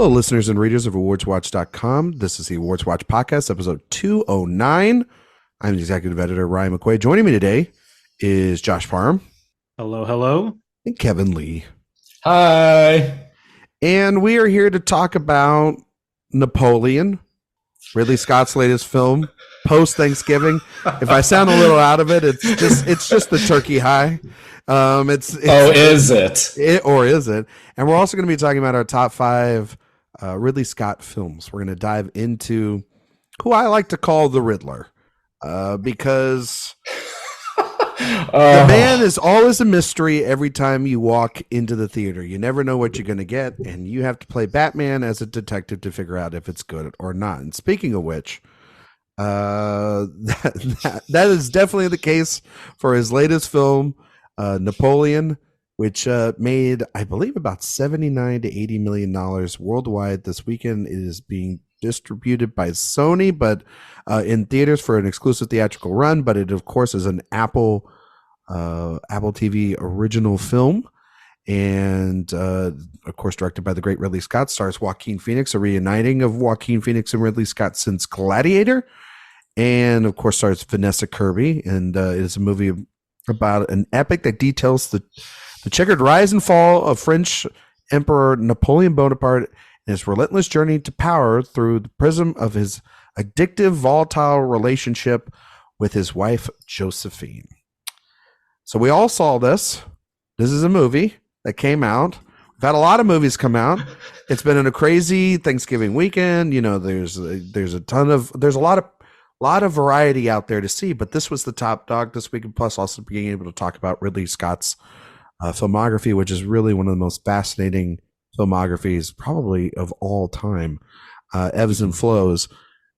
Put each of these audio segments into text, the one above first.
Hello, listeners and readers of AwardsWatch.com. This is the Awards Watch Podcast, episode 209. I'm the executive editor, Ryan McQuade. Joining me today is Josh Parham. Hello, hello. And Kevin Lee. Hi. And we are here to talk about Napoleon, Ridley Scott's latest film, post-Thanksgiving. If I sound a little out of it, it's just the turkey high. Is it? Or is it? And we're also going to be talking about our top 5 Ridley Scott films. We're going to dive into who I like to call the Riddler, because the man is always a mystery every time you walk into the theater. You never know what you're going to get, and you have to play Batman as a detective to figure out if it's good or not. And speaking of which, that is definitely the case for his latest film, Napoleon, which made, I believe, about $79 to $80 million worldwide this weekend. It is being distributed by Sony, but in theaters for an exclusive theatrical run. But it, of course, is an Apple TV original film, and of course, directed by the great Ridley Scott. Stars Joaquin Phoenix, a reuniting of Joaquin Phoenix and Ridley Scott since Gladiator, and of course, stars Vanessa Kirby. And it is a movie about an epic that details the checkered rise and fall of French Emperor Napoleon Bonaparte and his relentless journey to power through the prism of his addictive, volatile relationship with his wife, Josephine. So we all saw this. This is a movie that came out. We've had a lot of movies come out. It's been in a crazy Thanksgiving weekend. You know, there's a lot of variety out there to see, but this was the top dog this week, and plus also being able to talk about Ridley Scott's filmography, which is really one of the most fascinating filmographies probably of all time. Ebbs and flows.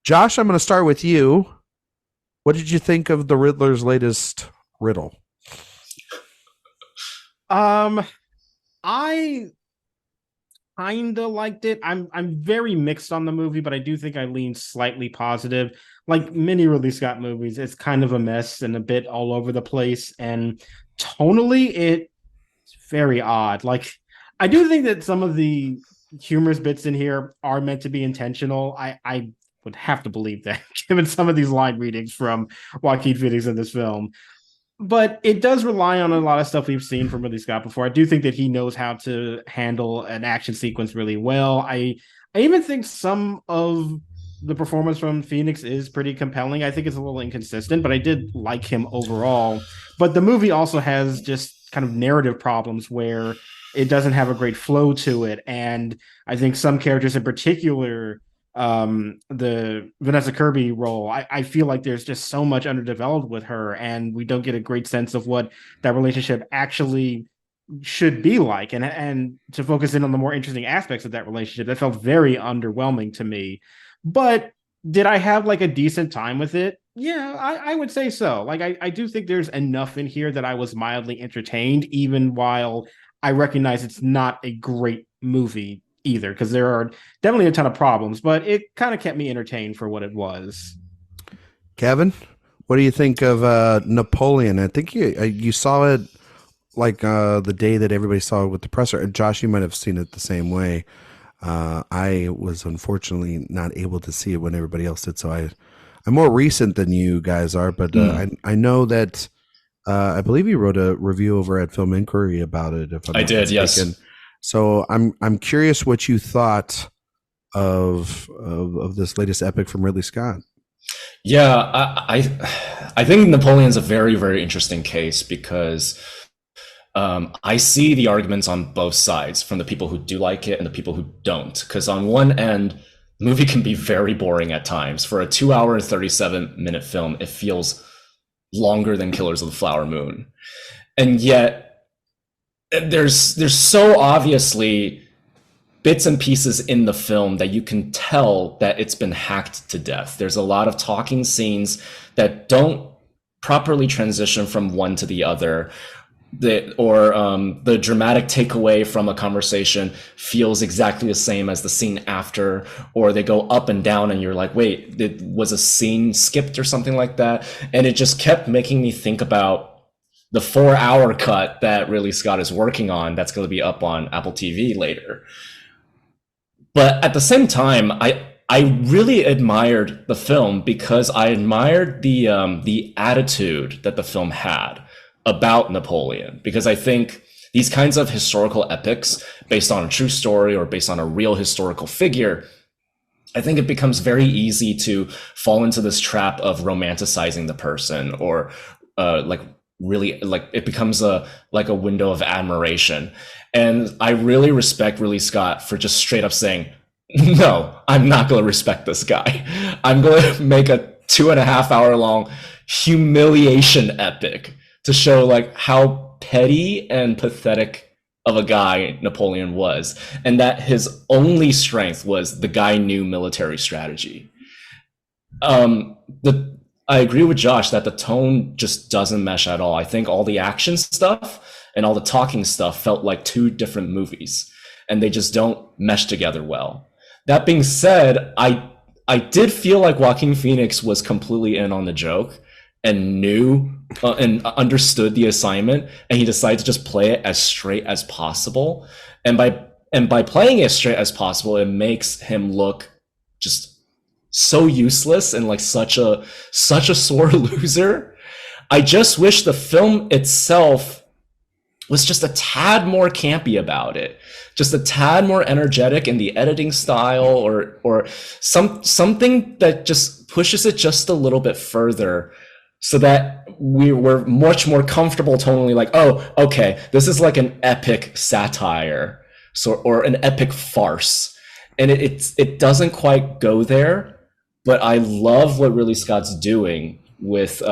Josh, I'm going to start with you. What did you think of the Riddler's latest riddle? I kind of liked it. I'm very mixed on the movie, but I do think I lean slightly positive. Like many Ridley Scott movies, it's kind of a mess and a bit all over the place, and tonally it's very odd. Like, I do think that some of the humorous bits in here are meant to be intentional. I would have to believe that, given some of these line readings from Joaquin Phoenix in this film. But it does rely on a lot of stuff we've seen from Ridley Scott before. I do think that he knows how to handle an action sequence really well. I even think some of the performance from Phoenix is pretty compelling. I think it's a little inconsistent, but I did like him overall. But the movie also has just kind of narrative problems where it doesn't have a great flow to it. And I think some characters in particular, the Vanessa Kirby role, I feel like there's just so much underdeveloped with her, and we don't get a great sense of what that relationship actually should be like. And to focus in on the more interesting aspects of that relationship, that felt very underwhelming to me. But did I have like a decent time with it? Yeah, I would say so. Like, I do think there's enough in here that I was mildly entertained, even while I recognize it's not a great movie either, because there are definitely a ton of problems, but it kind of kept me entertained for what it was. Kevin, what do you think of Napoleon? I think you saw it like the day that everybody saw it with the presser. And Josh, you might have seen it the same way. I was unfortunately not able to see it when everybody else did, so I'm more recent than you guys are, but I know that I believe you wrote a review over at Film Inquiry about it. If I'm not mistaken. Yes. So I'm curious what you thought of this latest epic from Ridley Scott. Yeah, I think Napoleon's a very, very interesting case because I see the arguments on both sides, from the people who do like it and the people who don't. Because on one end, the movie can be very boring at times. For a 2-hour and 37-minute film, it feels longer than Killers of the Flower Moon. And yet, there's so obviously bits and pieces in the film that you can tell that it's been hacked to death. There's a lot of talking scenes that don't properly transition from one to the other. The dramatic takeaway from a conversation feels exactly the same as the scene after, or they go up and down and you're like, wait, was a scene skipped or something like that? And it just kept making me think about the 4-hour cut that Ridley Scott is working on that's going to be up on Apple TV later. But at the same time, I really admired the film because I admired the attitude that the film had about Napoleon. Because I think these kinds of historical epics based on a true story or based on a real historical figure, I think it becomes very easy to fall into this trap of romanticizing the person, or like really, like it becomes a window of admiration. And I really respect Ridley Scott for just straight up saying, no, I'm not going to respect this guy. I'm going to make a 2.5 hour long humiliation epic to show like how petty and pathetic of a guy Napoleon was, and that his only strength was the guy knew military strategy. I agree with Josh that the tone just doesn't mesh at all. I think all the action stuff and all the talking stuff felt like two different movies, and they just don't mesh together well. That being said, I did feel like Joaquin Phoenix was completely in on the joke and knew and understood the assignment, and he decided to just play it as straight as possible. And by playing it as straight as possible, it makes him look just so useless and like such a sore loser. I just wish the film itself was just a tad more campy about it, just a tad more energetic in the editing style, or something that just pushes it just a little bit further, so that we were much more comfortable tonally, like, oh, okay, this is like an epic satire, or an epic farce. And it doesn't quite go there, but I love what Ridley Scott's doing with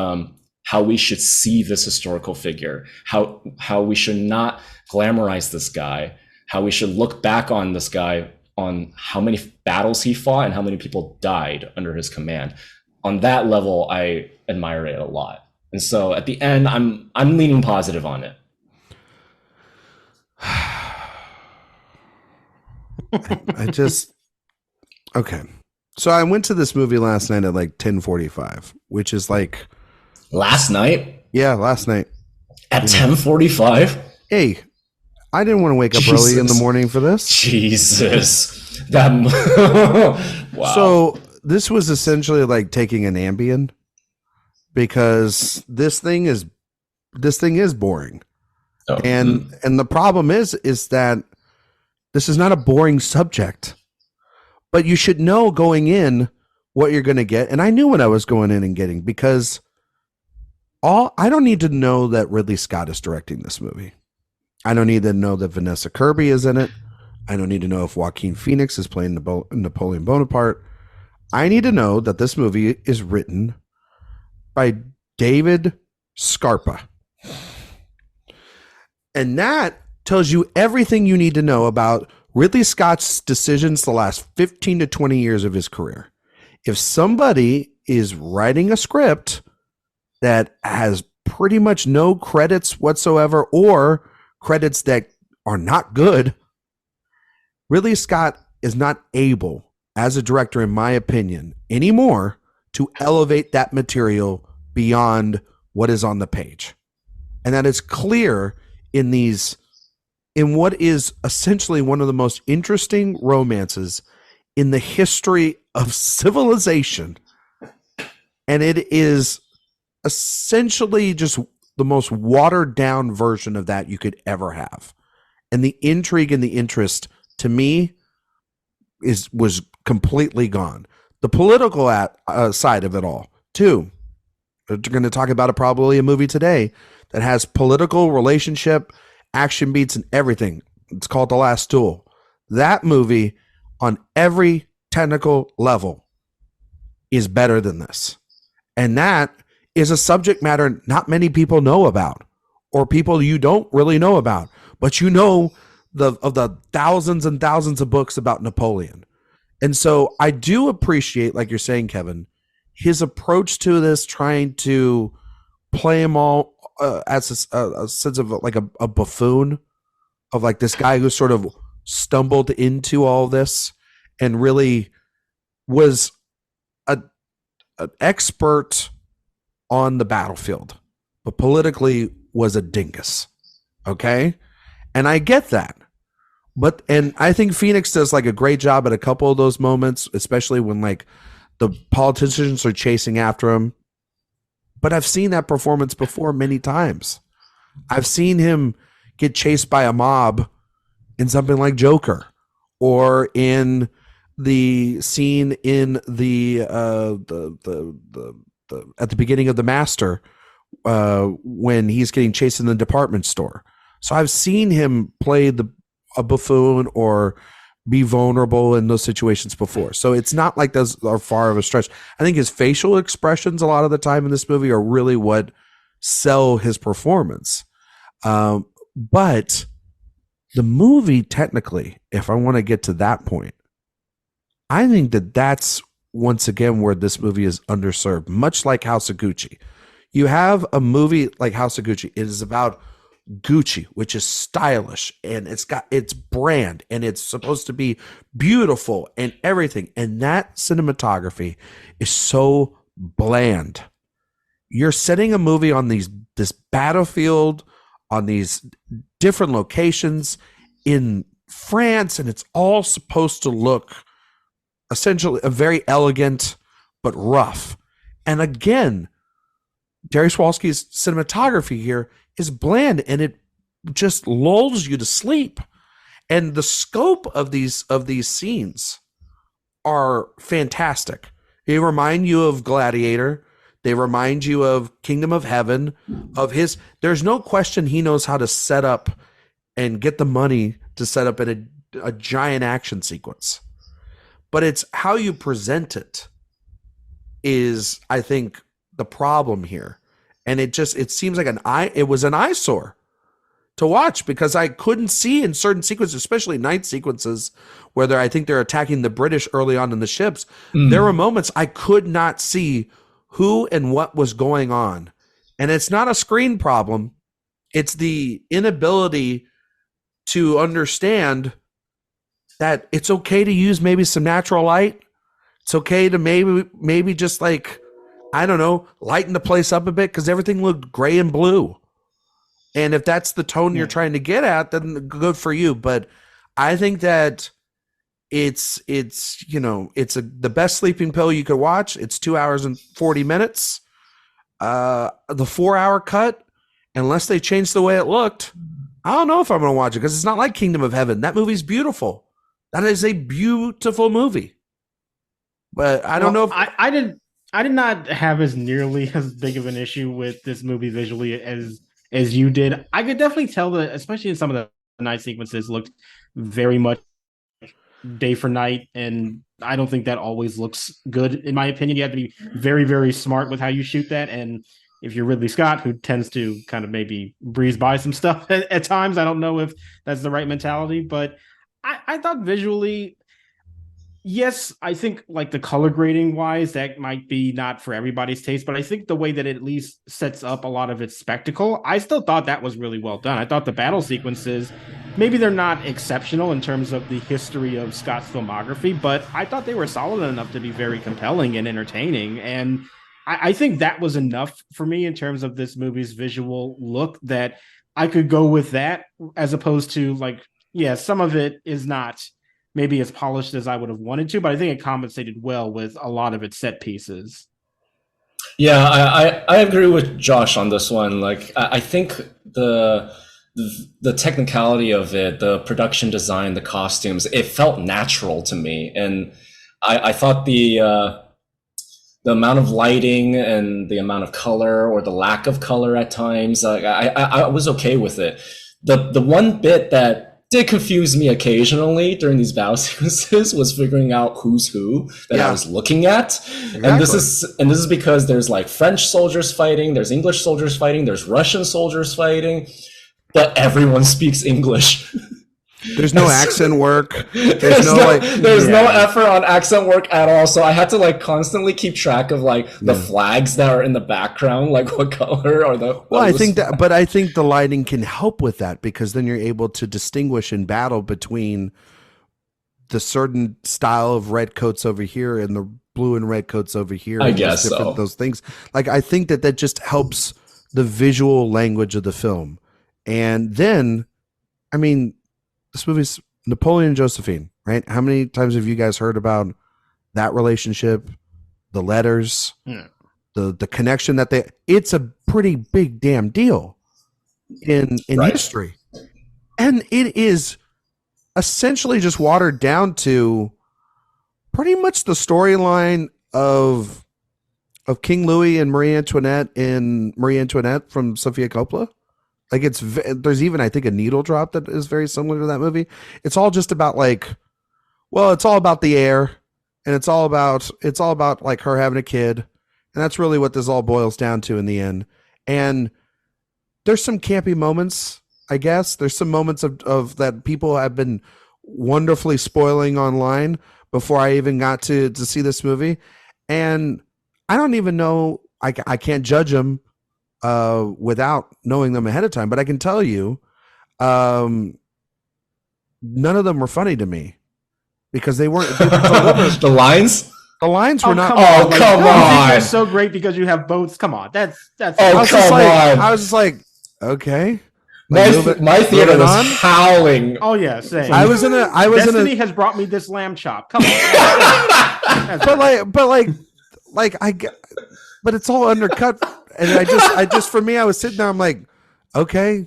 how we should see this historical figure, how we should not glamorize this guy, how we should look back on this guy, on how many battles he fought and how many people died under his command. On that level, I admire it a lot. And so at the end, I'm leaning positive on it. Okay. So I went to this movie last night at like 10:45, which is like last night. Yeah, last night at 10:45. Hey, I didn't want to wake up early in the morning for this. Jesus, that wow. So this was essentially like taking an Ambien, because this thing is boring. Oh. And the problem is that this is not a boring subject, but you should know going in what you're going to get. And I knew what I was going in and getting, because I don't need to know that Ridley Scott is directing this movie. I don't need to know that Vanessa Kirby is in it. I don't need to know if Joaquin Phoenix is playing Napoleon Bonaparte. I need to know that this movie is written by David Scarpa. And that tells you everything you need to know about Ridley Scott's decisions the last 15 to 20 years of his career. If somebody is writing a script that has pretty much no credits whatsoever, or credits that are not good, Ridley Scott is not able, as a director, in my opinion, anymore, to elevate that material beyond what is on the page. And that is clear in what is essentially one of the most interesting romances in the history of civilization. And it is essentially just the most watered down version of that you could ever have. And the intrigue and the interest, to me, was completely gone. The political side of it all, too. We're going to talk about probably a movie today that has political, relationship, action beats, and everything. It's called The Last Duel. That movie, on every technical level, is better than this. And that is a subject matter not many people know about, or people you don't really know about, but you know of the thousands and thousands of books about Napoleon. And so I do appreciate, like you're saying, Kevin, his approach to this, trying to play him all as a sense of like a buffoon, of like this guy who sort of stumbled into all this and really was an expert on the battlefield, but politically was a dingus. Okay. And I get that. And I think Phoenix does like a great job at a couple of those moments, especially when like the politicians are chasing after him. But I've seen that performance before many times. I've seen him get chased by a mob in something like Joker, or in the scene in the at the beginning of The Master, when he's getting chased in the department store. So I've seen him play a buffoon or be vulnerable in those situations before. So it's not like those are far of a stretch. I think his facial expressions a lot of the time in this movie are really what sell his performance. But the movie, technically, if I want to get to that point, I think that that's once again where this movie is underserved, much like House of Gucci. You have a movie like House of Gucci. It is about Gucci, which is stylish, and it's got its brand, and it's supposed to be beautiful and everything. And that cinematography is so bland. You're setting a movie on this battlefield, on these different locations in France, and it's all supposed to look essentially a very elegant but rough. And again, Dariusz Wolski's cinematography here is bland, and it just lulls you to sleep. And the scope of these scenes are fantastic. They remind you of Gladiator. They remind you of Kingdom of Heaven, there's no question he knows how to set up and get the money to set up in a giant action sequence. But it's how you present it is, I think, the problem here. And it seems like it was an eyesore to watch, because I couldn't see in certain sequences, especially night sequences, where I think they're attacking the British early on in the ships. There were moments I could not see who and what was going on. And it's not a screen problem. It's the inability to understand that it's okay to use maybe some natural light. It's okay to maybe just like, I don't know, lighten the place up a bit, because everything looked gray and blue. And if that's the tone you're trying to get at, then good for you. But I think that it's the best sleeping pill you could watch. It's 2 hours and 40 minutes. The 4-hour cut, unless they change the way it looked, I don't know if I'm going to watch it, because it's not like Kingdom of Heaven. That movie's beautiful. That is a beautiful movie. But I don't know if I did not have as nearly as big of an issue with this movie visually as you did. I could definitely tell that, especially in some of the night sequences, looked very much day for night, and I don't think that always looks good. In my opinion, you have to be very, very smart with how you shoot that. And if you're Ridley Scott, who tends to kind of maybe breeze by some stuff at times, I don't know if that's the right mentality. But I thought visually, yes, I think like the color grading wise, that might be not for everybody's taste, but I think the way that it at least sets up a lot of its spectacle, I still thought that was really well done. I thought the battle sequences, maybe they're not exceptional in terms of the history of Scott's filmography, but I thought they were solid enough to be very compelling and entertaining. And I think that was enough for me in terms of this movie's visual look, that I could go with that, as opposed to like, yeah, some of it is not maybe as polished as I would have wanted to, but I think it compensated well with a lot of its set pieces. Yeah, I agree with Josh on this one. Like, I think the technicality of it, the production design, the costumes, it felt natural to me. And I thought the amount of lighting and the amount of color, or the lack of color at times, I was okay with it. The one bit that did confuse me occasionally during these battle sequences was figuring out who's who that I was looking at. Exactly. And this is because there's like French soldiers fighting, there's English soldiers fighting, there's Russian soldiers fighting, but everyone speaks English. There's no accent work. There's no effort on accent work at all. So I had to like constantly keep track of like the flags that are in the background, like what color are the. Well, I think the lighting can help with that, because then you're able to distinguish in battle between the certain style of red coats over here and the blue and red coats over here. I guess so. Those things. Like, I think that just helps the visual language of the film. And then, I mean, this movie's Napoleon and Josephine, right? How many times have you guys heard about that relationship, the letters, the connection that it's a pretty big damn deal in history. And it is essentially just watered down to pretty much the storyline of King Louis and Marie Antoinette from Sofia Coppola. Like there's even, I think, a needle drop that is very similar to that movie. It's all just about it's all about the air, and it's all about like her having a kid. And that's really what this all boils down to in the end. And there's some campy moments, I guess. There's some moments of that people have been wonderfully spoiling online before I even got to see this movie. And I don't even know, I can't judge them without knowing them ahead of time, but I can tell you, none of them were funny to me because they weren't the lines. The lines were not. Come on! That's so great because you have both. Come on, that's. I was just like, okay. My theater was howling. Oh yeah, same. I was in a. Destiny has brought me this lamb chop. Come on. But it's all undercut, and I just for me, I was sitting there. I'm like, okay,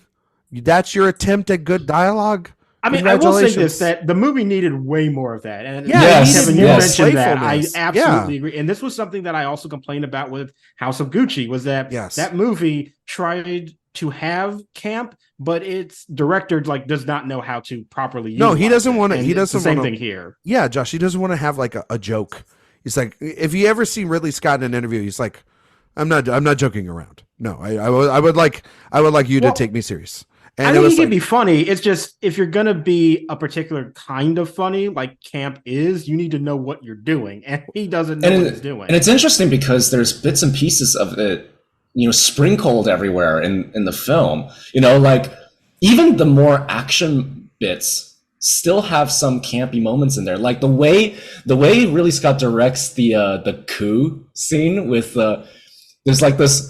that's your attempt at good dialogue. I mean, I will say this, that the movie needed way more of that. And yes, Kevin, you mentioned that. I absolutely agree. And this was something that I also complained about with House of Gucci, was that that movie tried to have camp, but its director does not know how to properly use it. No, he doesn't want to. He doesn't want the same thing here. Yeah, Josh, he doesn't want to have like a joke. He's like, if you ever see Ridley Scott in an interview, he's like, I'm not joking around. No, I would like you to take me serious. And I think he can be funny. It's just, if you're going to be a particular kind of funny, like camp is, you need to know what you're doing. And he doesn't know what he's doing. And it's interesting because there's bits and pieces of it, sprinkled everywhere in the film. Like even the more action bits still have some campy moments in there. Like the way Ridley Scott directs the coup scene with there's like this,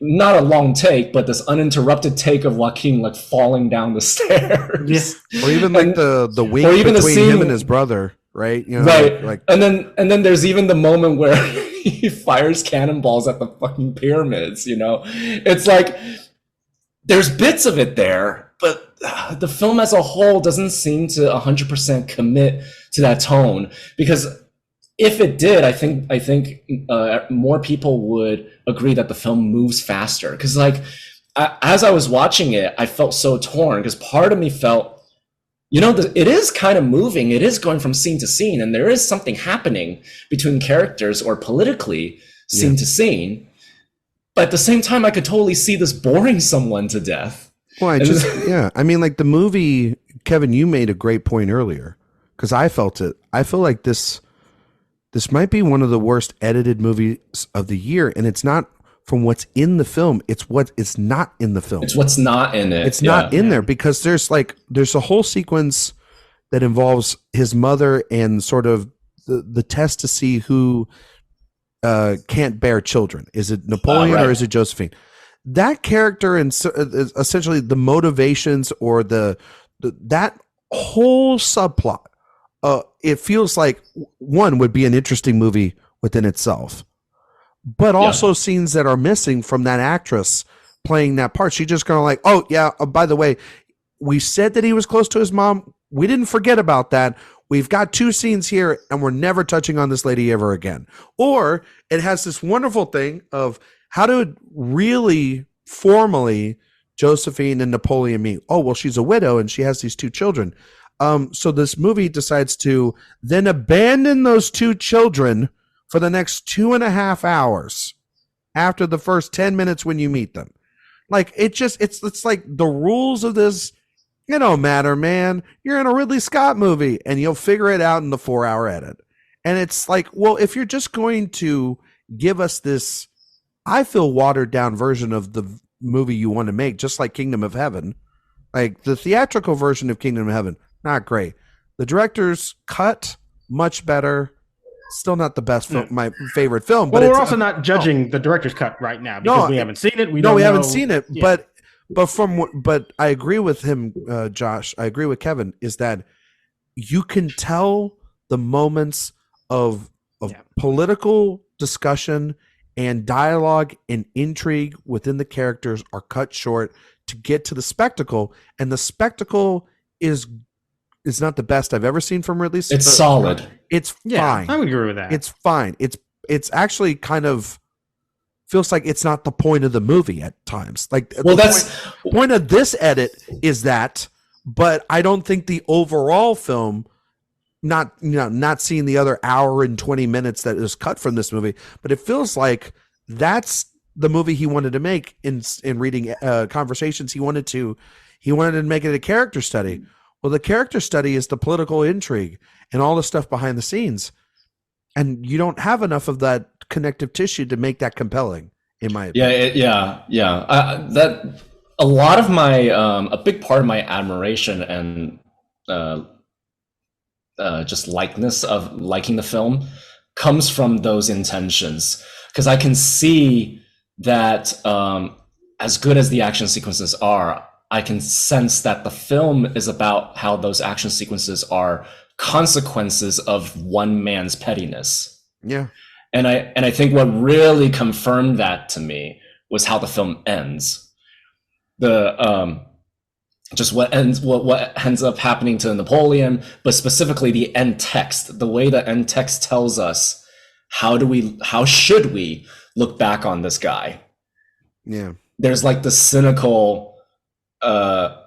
not a long take, but this uninterrupted take of Joaquin falling down the stairs. Yeah. Or even the wink between him and his brother, right? Right. And then there's even the moment where he fires cannonballs at the fucking pyramids, It's like there's bits of it there, but the film as a whole doesn't seem to 100% commit to that tone, because if it did, I think more people would agree that the film moves faster. Because as I was watching it, I felt so torn, because part of me felt, it is kind of moving. It is going from scene to scene, and there is something happening between characters or politically scene to scene. But at the same time, I could totally see this boring someone to death. Well, I mean, like the movie, Kevin, you made a great point earlier, because I felt it. I feel like this might be one of the worst edited movies of the year, and it's not from what's in the film. It's what is not in the film. It's what's not in it. It's not in there, because there's a whole sequence that involves his mother and sort of the test to see who can't bear children. Is it Napoleon or is it Josephine? That character and essentially the motivations or that whole subplot. It feels like one would be an interesting movie within itself, but also scenes that are missing from that actress playing that part. She just kind of like, oh yeah, by the way, we said that he was close to his mom. We didn't forget about that. We've got 2 scenes here and we're never touching on this lady ever again. Or it has this wonderful thing of how to really formally Josephine and Napoleon meet. Oh, well, she's a widow and she has these 2 children. So this movie decides to then abandon those 2 children for the next 2.5 hours after the first 10 minutes when you meet them. Like it's like the rules of this, it don't matter, man. You're in a Ridley Scott movie and you'll figure it out in the 4-hour edit. And it's like, well, if you're just going to give us this, I feel watered down version of the movie you want to make, just like Kingdom of Heaven, like the theatrical version of Kingdom of Heaven, not great. The director's cut, much better. Still not the best film, my favorite film. Well, but we're also not judging the director's cut right now because we haven't seen it. We haven't seen it. Yeah. But I agree with him, Josh. I agree with Kevin. Is that you can tell the moments of political discussion and dialogue and intrigue within the characters are cut short to get to the spectacle, and the spectacle is not the best I've ever seen from Ridley Scott. It's solid. It's fine. I would agree with that. It's fine. It's actually kind of feels like it's not the point of the movie at times. Like, well, that's point of this edit is that, but I don't think the overall film, not seeing the other hour and 20 minutes that is cut from this movie, but it feels like that's the movie he wanted to make in reading conversations. He wanted to make it a character study. Well, the character study is the political intrigue and all the stuff behind the scenes. And you don't have enough of that connective tissue to make that compelling, in my opinion. That a lot of my a big part of my admiration and just liking the film comes from those intentions, because I can see that as good as the action sequences are, I can sense that the film is about how those action sequences are consequences of one man's pettiness. Yeah. And I think what really confirmed that to me was how the film ends. The just what ends up happening to Napoleon, but specifically the end text, the way the end text tells us how should we look back on this guy. Yeah. There's like the cynical tone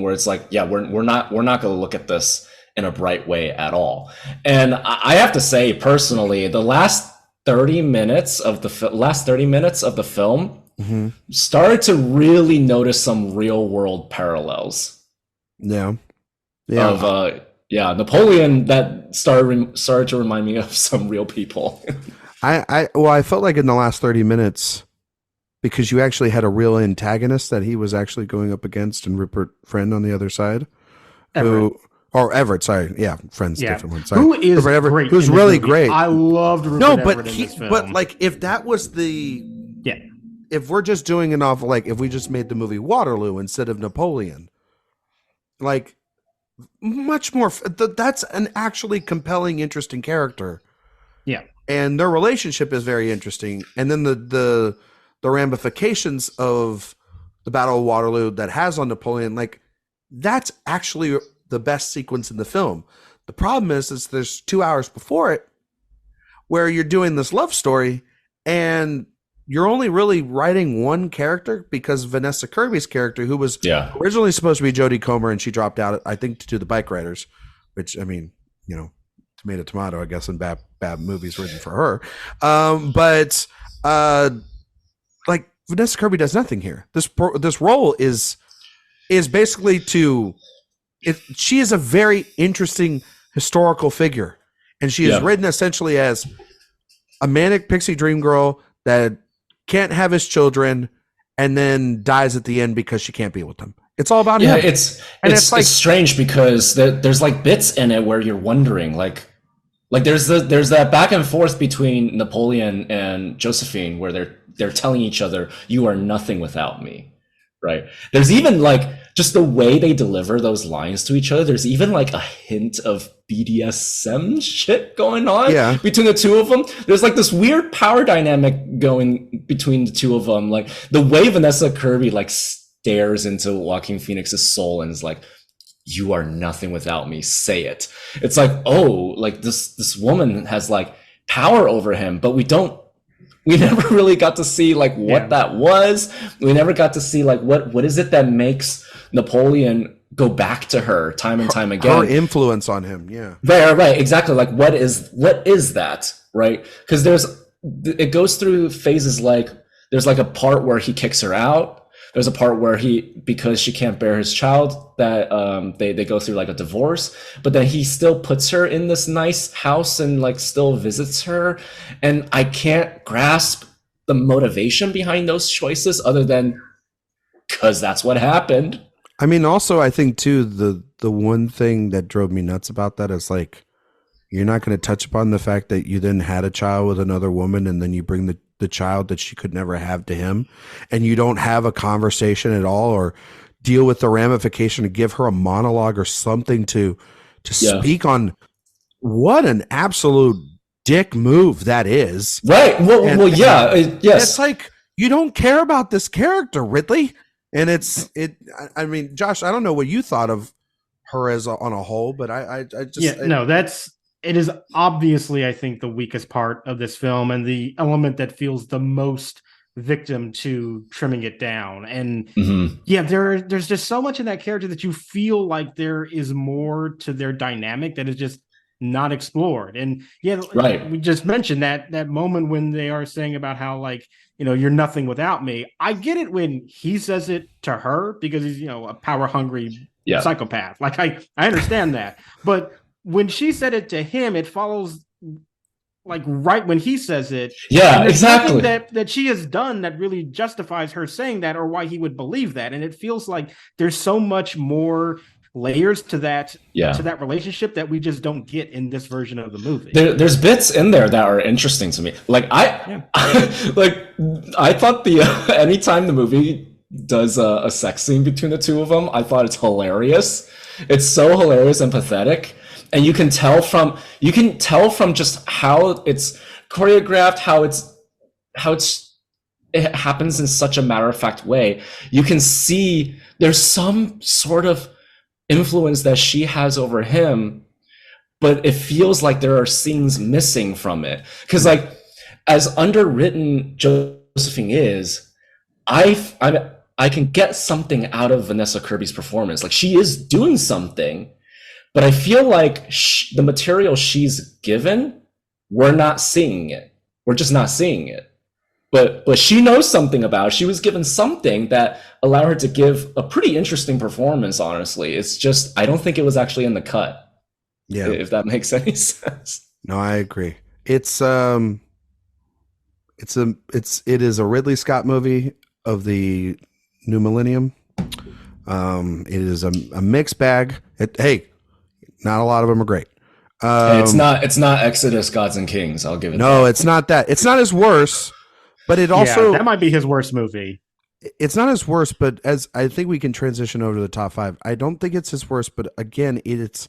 where it's like, yeah, we're not going to look at this in a bright way at all. And I have to say, personally, the last 30 minutes of the film mm-hmm. started to really notice some real world parallels. Yeah. Of Napoleon, that started to remind me of some real people. I felt like in the last 30 minutes, because you actually had a real antagonist that he was actually going up against, and Rupert Friend on the other side. Everett, sorry. Yeah, Friend's different one. Sorry. Who is Everett, great. Who's really great. I loved Rupert Everett in this film. But like, if that was if we're just doing an awful, like, if we just made the movie Waterloo instead of Napoleon, like, much more, that's an actually compelling, interesting character. Yeah. And their relationship is very interesting. And then the ramifications of the Battle of Waterloo that has on Napoleon, like, that's actually the best sequence in the film. The problem is there's 2 hours before it where you're doing this love story and you're only really writing one character, because Vanessa Kirby's character, who was originally supposed to be Jodie Comer, and she dropped out, I think, to do The Bike Riders, which, I mean, tomato, I guess, in bad movies written for her. But like, Vanessa Kirby does nothing here. This role is basically she is a very interesting historical figure, and she is written essentially as a manic pixie dream girl that can't have his children and then dies at the end because she can't be with them. It's all about him. It's strange because there's like bits in it where you're wondering, like there's that back and forth between Napoleon and Josephine where they're telling each other, "You are nothing without me." Right. There's even like just the way they deliver those lines to each other. There's even like a hint of BDSM shit going on between the two of them. There's like this weird power dynamic going between the two of them. Like the way Vanessa Kirby like stares into Joaquin Phoenix's soul and is like, "You are nothing without me. Say it." It's like, oh, like this woman has like power over him, but we never really got to see like what that was. We never got to see like what is it that makes Napoleon go back to her time and time again. Her influence on him, yeah. Right, exactly. Like what is that, right? Because it goes through phases. Like there's like a part where he kicks her out. There's a part where because she can't bear his child, that they go through like a divorce, but then he still puts her in this nice house and like still visits her. And I can't grasp the motivation behind those choices other than because that's what happened. I mean, also, I think too, the one thing that drove me nuts about that is like, you're not going to touch upon the fact that you then had a child with another woman, and then you bring the child that she could never have to him, and you don't have a conversation at all or deal with the ramification to give her a monologue or something to speak on what an absolute dick move that is. Right. Well, yeah. Yes. It's like, you don't care about this character, Ridley. And I mean, Josh, I don't know what you thought of her as on a whole, but it is obviously, I think, the weakest part of this film and the element that feels the most victim to trimming it down. And there's just so much in that character that you feel like there is more to their dynamic that is just not explored. And we just mentioned that moment when they are saying about how, like, you're nothing without me. I get it when he says it to her because he's, a power hungry psychopath. Like, I understand that. But when she said it to him, it follows like right when he says it. Yeah, exactly. That she has done that really justifies her saying that or why he would believe that. And it feels like there's so much more layers to that relationship that we just don't get in this version of the movie. There's bits in there that are interesting to me. Like I thought anytime the movie does a sex scene between the two of them, I thought it's hilarious. It's so hilarious and pathetic. And you can tell from just how it's choreographed, how it happens in such a matter-of-fact way. You can see there's some sort of influence that she has over him, but it feels like there are scenes missing from it. Because, like, as underwritten Josephine is, I can get something out of Vanessa Kirby's performance. Like, she is doing something, but I feel like the material she's given, we're not seeing it. We're just not seeing it. But she knows something about it. She was given something that allowed her to give a pretty interesting performance, honestly. It's just, I don't think it was actually in the cut. Yeah. If that makes any sense. No, I agree. It is a Ridley Scott movie of the new millennium. It is a mixed bag. Not a lot of them are great. It's not Exodus, Gods and Kings. I'll give it. No, it's not that. It's not his worst, but it also that might be his worst movie. It's not his worst, but as I think we can transition over to the top 5. I don't think it's his worst, but again, it's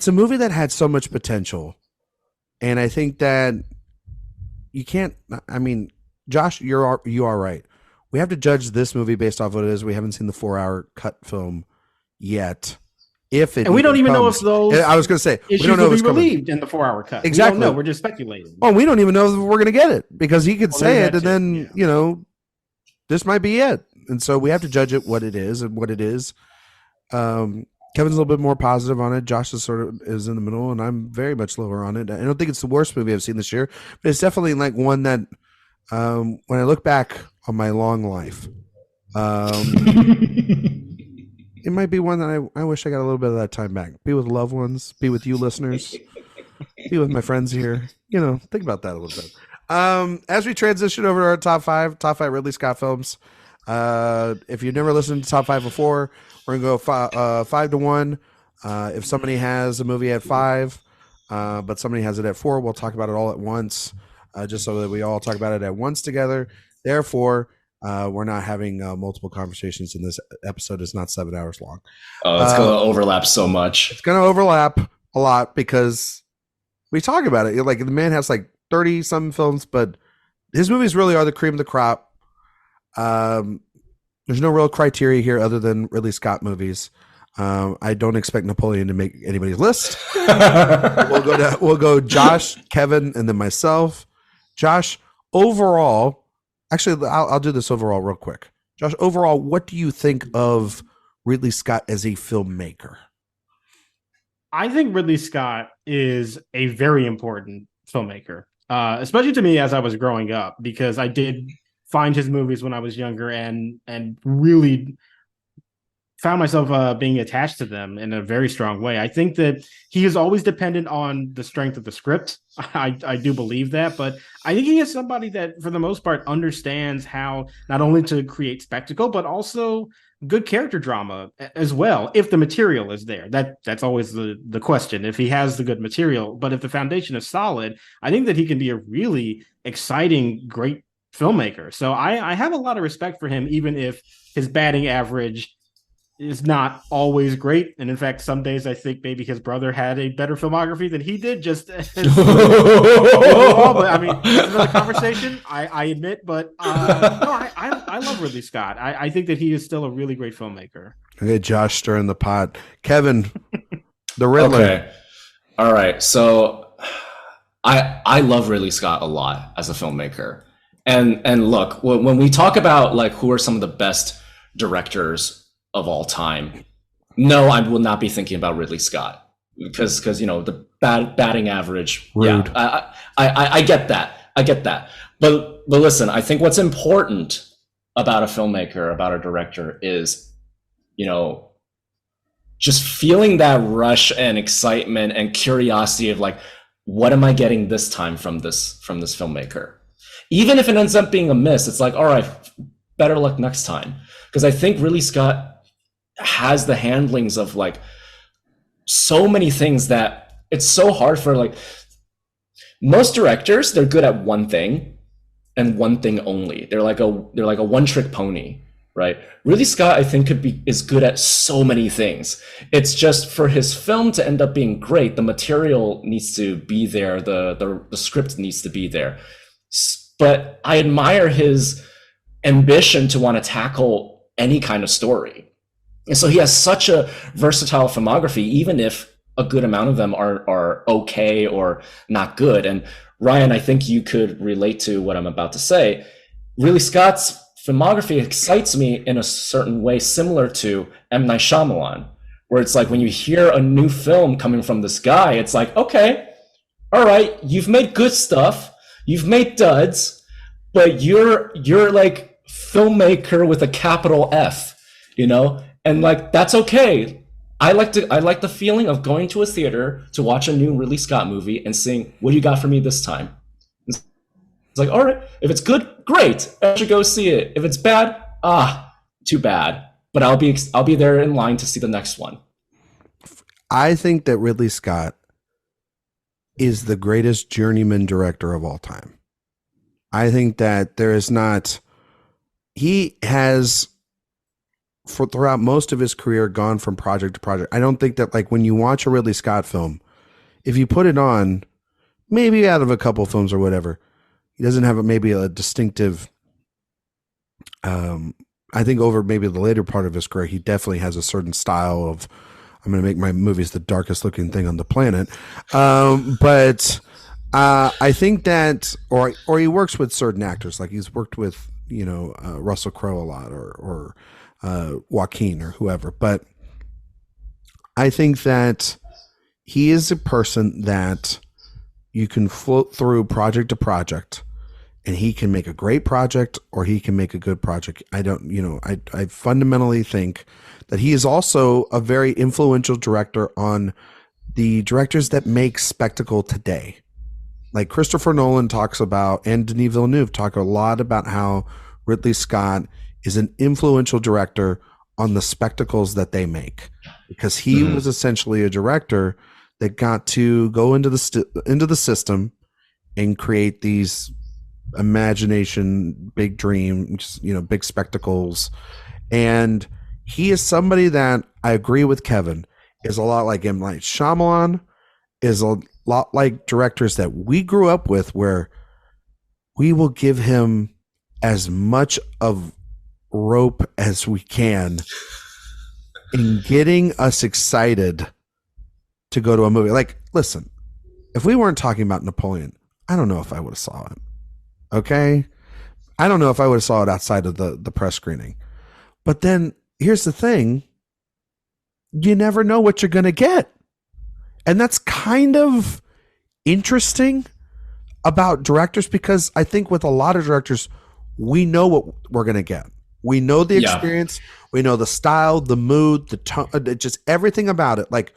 a movie that had so much potential, and I think that you can't. I mean, Josh, you are right. We have to judge this movie based off what it is. We haven't seen the 4-hour cut film yet. And we don't even know if those. I was going to say we don't know if it's relieved in the 4-hour cut. Exactly. We don't know. We're just speculating. Oh, we don't even know if we're going to get it because he could say it, and then this might be it. And so we have to judge it what it is and what it is. Kevin's a little bit more positive on it. Josh is is in the middle, and I'm very much lower on it. I don't think it's the worst movie I've seen this year, but it's definitely like one that when I look back on my long life, it might be one that I wish I got a little bit of that time back. Be with loved ones, be with you listeners, be with my friends here. Think about that a little bit. As we transition over to our top 5 Ridley Scott films. If you've never listened to top 5 before, we're going to go 5 to 1. If somebody has a movie at 5, but somebody has it at 4, we'll talk about it all at once, just so that we all talk about it at once together. Therefore, we're not having multiple conversations, and this episode is not 7 hours long. Oh, it's going to overlap so much. It's going to overlap a lot because we talk about it. Like, the man has like 30-some films, but his movies really are the cream of the crop. There's no real criteria here other than Ridley Scott movies. I don't expect Napoleon to make anybody's list. We'll go Josh, Kevin, and then myself. Josh, overall, actually, I'll do this overall real quick. Josh, overall, what do you think of Ridley Scott as a filmmaker? I think Ridley Scott is a very important filmmaker, especially to me as I was growing up, because I did find his movies when I was younger and really found myself being attached to them in a very strong way. I think that he is always dependent on the strength of the script. I do believe that, but I think he is somebody that, for the most part, understands how not only to create spectacle, but also good character drama as well, if the material is there. That's always the question, if he has the good material. But if the foundation is solid, I think that he can be a really exciting, great filmmaker. So I have a lot of respect for him, even if his batting average is not always great. And in fact, some days I think maybe his brother had a better filmography than he did. Just overall, but I mean, that's another conversation. I admit, but no, I love Ridley Scott. I think that he is still a really great filmmaker. Okay, Josh stirring the pot. Kevin, the Riddler. Okay, all right. So I love Ridley Scott a lot as a filmmaker, and look, when we talk about like who are some of the best directors of all time, no, I will not be thinking about Ridley Scott because the batting average. Rude. Yeah, I get that. But listen, I think what's important about a filmmaker, about a director, is just feeling that rush and excitement and curiosity of like, what am I getting this time from this filmmaker? Even if it ends up being a miss, it's like, all right, better luck next time. Because I think Ridley Scott has the handlings of like so many things that it's so hard for like most directors. They're good at one thing and one thing only. They're like a one-trick pony, right? Ridley Scott, I think, is good at so many things. It's just for his film to end up being great, the material needs to be there, the script needs to be there. But I admire his ambition to want to tackle any kind of story. And so he has such a versatile filmography, even if a good amount of them are okay or not good. And Ryan, I think you could relate to what I'm about to say. Ridley Scott's filmography excites me in a certain way, similar to M. Night Shyamalan, where it's like when you hear a new film coming from this guy, it's like, okay, all right, you've made good stuff, you've made duds, but you're like filmmaker with a capital F, and like that's okay. I like the feeling of going to a theater to watch a new Ridley Scott movie and saying, what do you got for me this time? It's like, all right, if it's good, great, I should go see it. If it's bad, too bad. But I'll be there in line to see the next one. I think that Ridley Scott is the greatest journeyman director of all time. I think that he has throughout most of his career gone from project to project. I don't think that like when you watch a Ridley Scott film, if you put it on, maybe out of a couple films or whatever, he doesn't have maybe a distinctive, I think over maybe the later part of his career, he definitely has a certain style of, I'm going to make my movies the darkest looking thing on the planet. But I think that, or he works with certain actors, like he's worked with, Russell Crowe a lot or Joaquin or whoever. But I think that he is a person that you can float through project to project, and he can make a great project or he can make a good project. I fundamentally think that he is also a very influential director on the directors that make spectacle today. Like Christopher Nolan talks about, and Denis Villeneuve talk a lot about how Ridley Scott is an influential director on the spectacles that they make, because he was essentially a director that got to go into the system and create these imagination, big dreams, big spectacles. And he is somebody that I agree with Kevin is a lot like M. Night Shyamalan, is a lot like directors that we grew up with, where we will give him as much of rope as we can in getting us excited to go to a movie. Like, listen, if we weren't talking about Napoleon, I don't know if I would have saw it. Okay? I don't know if I would have saw it outside of the press screening. But then here's the thing. You never know what you're going to get. And that's kind of interesting about directors, because I think with a lot of directors, we know what we're going to get. We know the experience. We know the style, the mood, the tone, just everything about it. Like,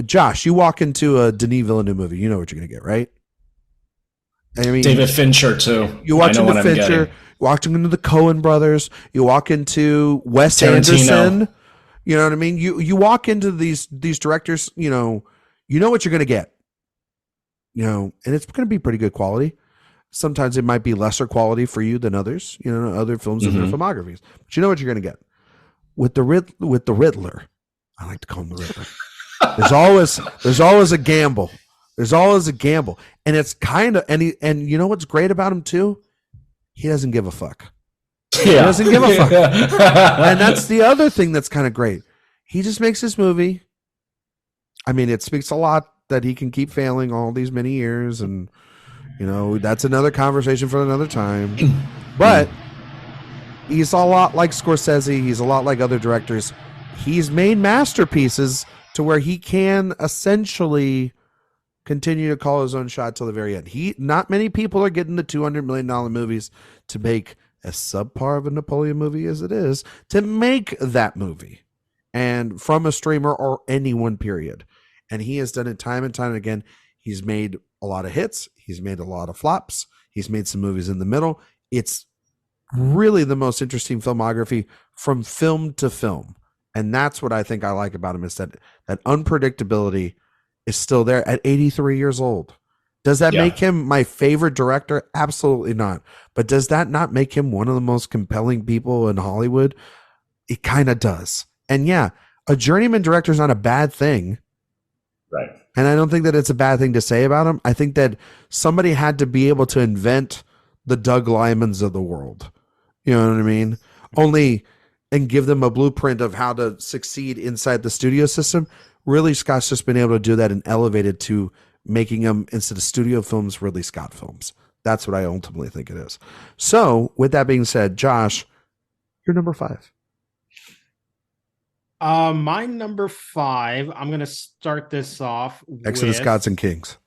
Josh, you walk into a Denis Villeneuve movie, you know what you're going to get, right? I mean, David Fincher too. You walk into Fincher, you walk into the Coen brothers, you walk into Wes Anderson. You know what I mean? You walk into these directors, you know what you're going to get. And it's going to be pretty good quality. Sometimes it might be lesser quality for you than others, other films in their filmographies. But you know what you're going to get. with the Riddler. I like to call him the Riddler. There's always a gamble. There's always a gamble, and it's kind of and you know what's great about him too? He doesn't give a fuck. He doesn't give a fuck, and that's the other thing that's kind of great. He just makes this movie. I mean, it speaks a lot that he can keep failing all these many years, and that's another conversation for another time. But he's a lot like Scorsese. He's a lot like other directors. He's made masterpieces to where he can essentially continue to call his own shot till the very end. Not many people are getting the $200 million movies to make as subpar of a Napoleon movie as it is to make that movie, and from a streamer or anyone, period. And he has done it time and time again. He's made a lot of hits. He's made a lot of flops. He's made some movies in the middle. It's really the most interesting filmography from film to film. And that's what I think I like about him, is that unpredictability is still there at 83 years old. Does that make him my favorite director? Absolutely not. But does that not make him one of the most compelling people in Hollywood? It kind of does. And yeah, a journeyman director is not a bad thing. Right. And I don't think that it's a bad thing to say about him. I think that somebody had to be able to invent the Doug Limans of the world. You know what I mean? And give them a blueprint of how to succeed inside the studio system. Ridley Scott's just been able to do that and elevate it to making them, instead of studio films, Ridley Scott films. That's what I ultimately think it is. So with that being said, Josh, you're number 5. My number 5, I'm going to start this off Exodus, Gods and Kings.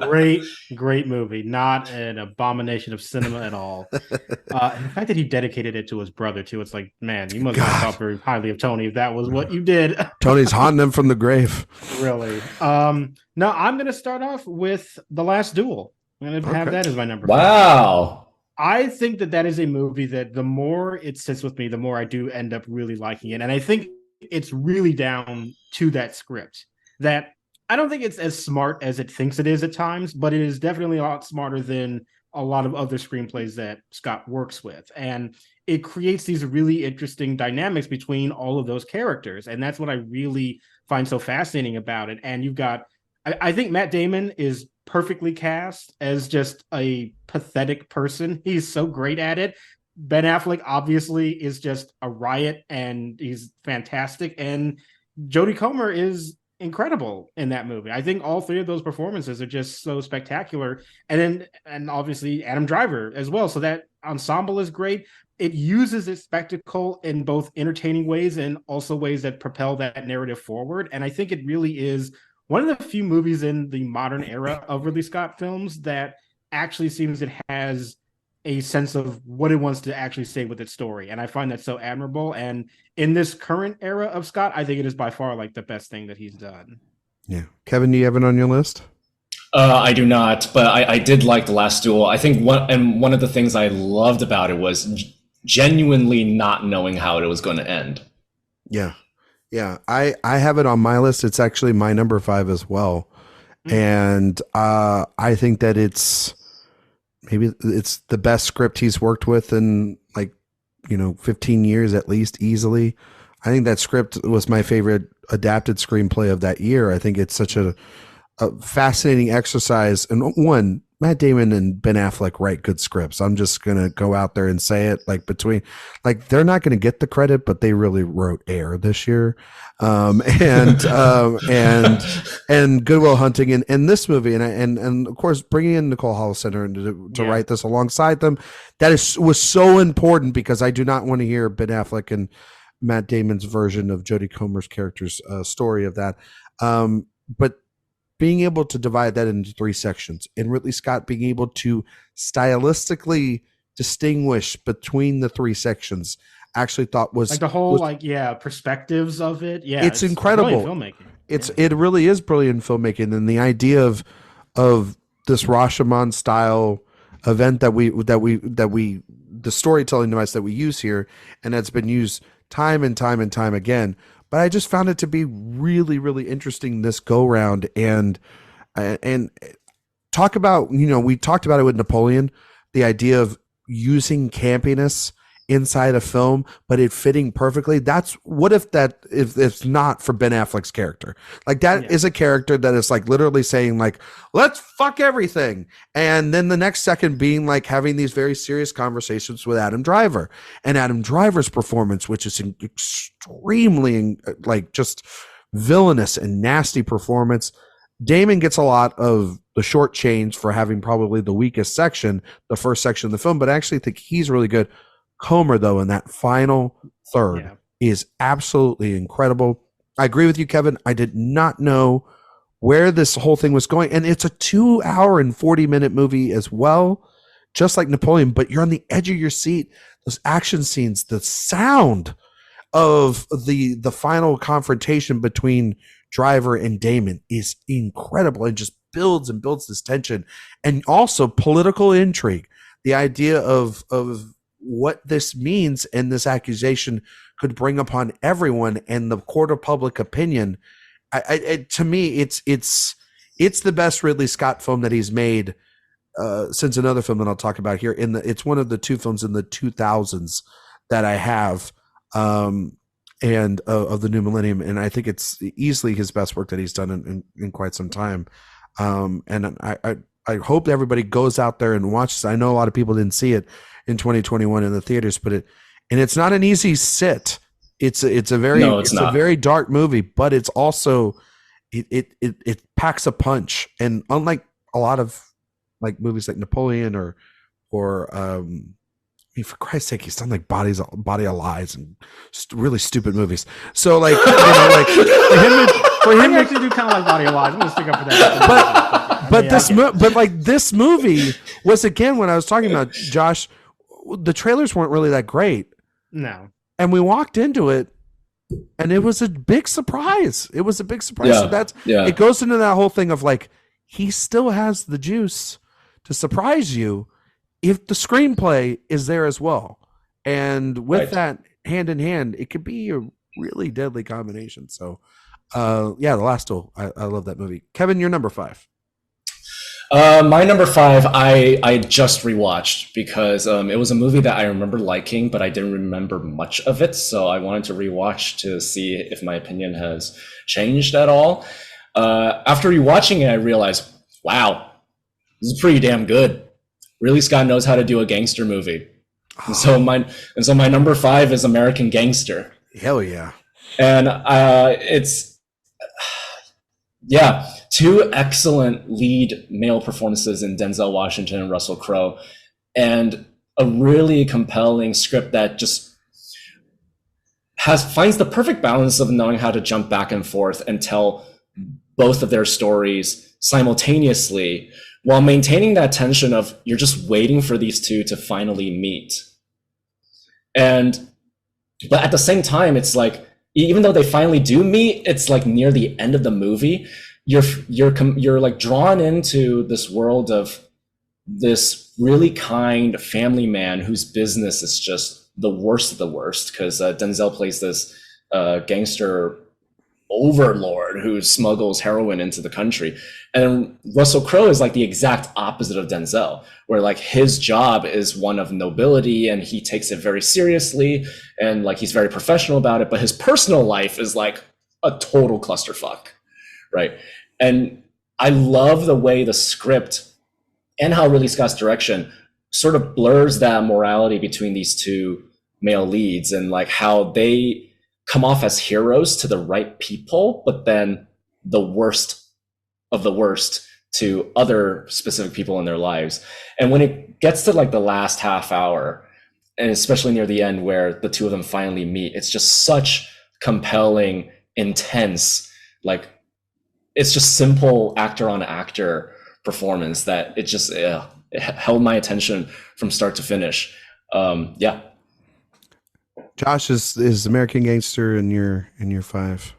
Great movie. Not an abomination of cinema at all. And the fact that he dedicated it to his brother too, it's like, man, you must have thought very highly of Tony if that was what you did. Tony's haunting him from the grave. Really. No, I'm going to start off with The Last Duel. I'm going to have that as my number 5. Wow. I think that is a movie that the more it sits with me, the more I do end up really liking it. And I think it's really down to that script. That I don't think it's as smart as it thinks it is at times, but it is definitely a lot smarter than a lot of other screenplays that Scott works with. And it creates these really interesting dynamics between all of those characters. And that's what I really find so fascinating about it. And you've got, I think Matt Damon is perfectly cast as just a pathetic person. He's so great at it. Ben Affleck obviously is just a riot and he's fantastic. And Jodie Comer is incredible in that movie. I think all 3 of those performances are just so spectacular. And obviously Adam Driver as well. So that ensemble is great. It uses its spectacle in both entertaining ways and also ways that propel that narrative forward. And I think it really is one of the few movies in the modern era of Ridley Scott films that actually seems it has a sense of what it wants to actually say with its story. And I find that so admirable. And in this current era of Scott, I think it is by far like the best thing that he's done. Yeah. Kevin, do you have it on your list? I do not, but I did like The Last Duel. I think one of the things I loved about it was genuinely not knowing how it was going to end. Yeah. Yeah. I have it on my list. It's actually my number 5 as well. Mm-hmm. And I think that maybe it's the best script he's worked with in 15 years at least, easily. I think that script was my favorite adapted screenplay of that year. I think it's such a fascinating exercise. And one, Matt Damon and Ben Affleck write good scripts. I'm just going to go out there and say it, they're not going to get the credit, but they really wrote Air this year. And Good Will Hunting and this movie. And of course, bringing in Nicole Hollis-Center to write this alongside them, was so important, because I do not want to hear Ben Affleck and Matt Damon's version of Jodie Comer's character's story of that. But being able to divide that into 3 sections, and Ridley Scott being able to stylistically distinguish between the 3 sections, actually thought was the whole perspectives of it. Yeah, it's incredible filmmaking. It really is brilliant filmmaking, and the idea of this Rashomon style event that we the storytelling device that we use here, and that's been used time and time and time again. But I just found it to be really, really interesting this go round, and talk about, we talked about it with Napoleon, the idea of using campiness inside a film, but it fitting perfectly. That's what if it's not for Ben Affleck's character. Like that is a character that is like literally saying like, let's fuck everything. And then the next second being like having these very serious conversations with Adam Driver, and Adam Driver's performance, which is an extremely like just villainous and nasty performance. Damon gets a lot of the short change for having probably the weakest section, the first section of the film, but I actually think he's really good. Comer, though, in that final third is absolutely incredible. I agree with you, Kevin. I did not know where this whole thing was going. And it's a 2 hour and 40-minute movie as well, just like Napoleon, but you're on the edge of your seat. Those action scenes, the sound of the final confrontation between Driver and Damon is incredible and just builds and builds this tension. And also political intrigue. The idea of what this means and this accusation could bring upon everyone and the court of public opinion. To me, it's the best Ridley Scott film that he's made since another film that I'll talk about here. It's one of the two films in the 2000s that I have and of the new millennium, and I think it's easily his best work that he's done in quite some time. And I hope everybody goes out there and watches. I know a lot of people didn't see it in 2021 in the theaters, but it's not an easy sit. It's a very dark movie, but it's also it packs a punch. And unlike a lot of like movies like Napoleon or I mean, for Christ's sake, he's done like Body of Lies and really stupid movies. So like, you know, like for him, I actually do kind of like Body of Lies. I'm gonna stick up for that. But this movie was, again, when I was talking about, Josh, the trailers weren't really that great. No. And we walked into it and it was a big surprise. It was a big surprise. Yeah. So it goes into that whole thing of like, he still has the juice to surprise you if the screenplay is there as well. And with that hand in hand, it could be a really deadly combination. So The Last Duel. I love that movie. Kevin, you're number 5. My number 5, I just rewatched because it was a movie that I remember liking, but I didn't remember much of it. So I wanted to rewatch to see if my opinion has changed at all. After rewatching it, I realized, wow, this is pretty damn good. Ridley Scott knows how to do a gangster movie. And so my number 5 is American Gangster. Hell yeah. And it's two excellent lead male performances in Denzel Washington and Russell Crowe, and a really compelling script that just finds the perfect balance of knowing how to jump back and forth and tell both of their stories simultaneously while maintaining that tension of you're just waiting for these two to finally meet. But at the same time, it's like, even though they finally do meet, it's like near the end of the movie, you're like drawn into this world of this really kind family man whose business is just the worst of the worst, because Denzel plays this gangster overlord who smuggles heroin into the country, and Russell Crowe is like the exact opposite of Denzel, where like his job is one of nobility and he takes it very seriously and like he's very professional about it, but his personal life is like a total clusterfuck, right? And I love the way the script and how Ridley Scott's direction sort of blurs that morality between these two male leads, and like how they come off as heroes to the right people, but then the worst of the worst to other specific people in their lives. And when it gets to like the last half hour, and especially near the end where the two of them finally meet, it's just such compelling, intense, like it's just simple actor on actor performance that it just it held my attention from start to finish. Josh, is American Gangster in your 5?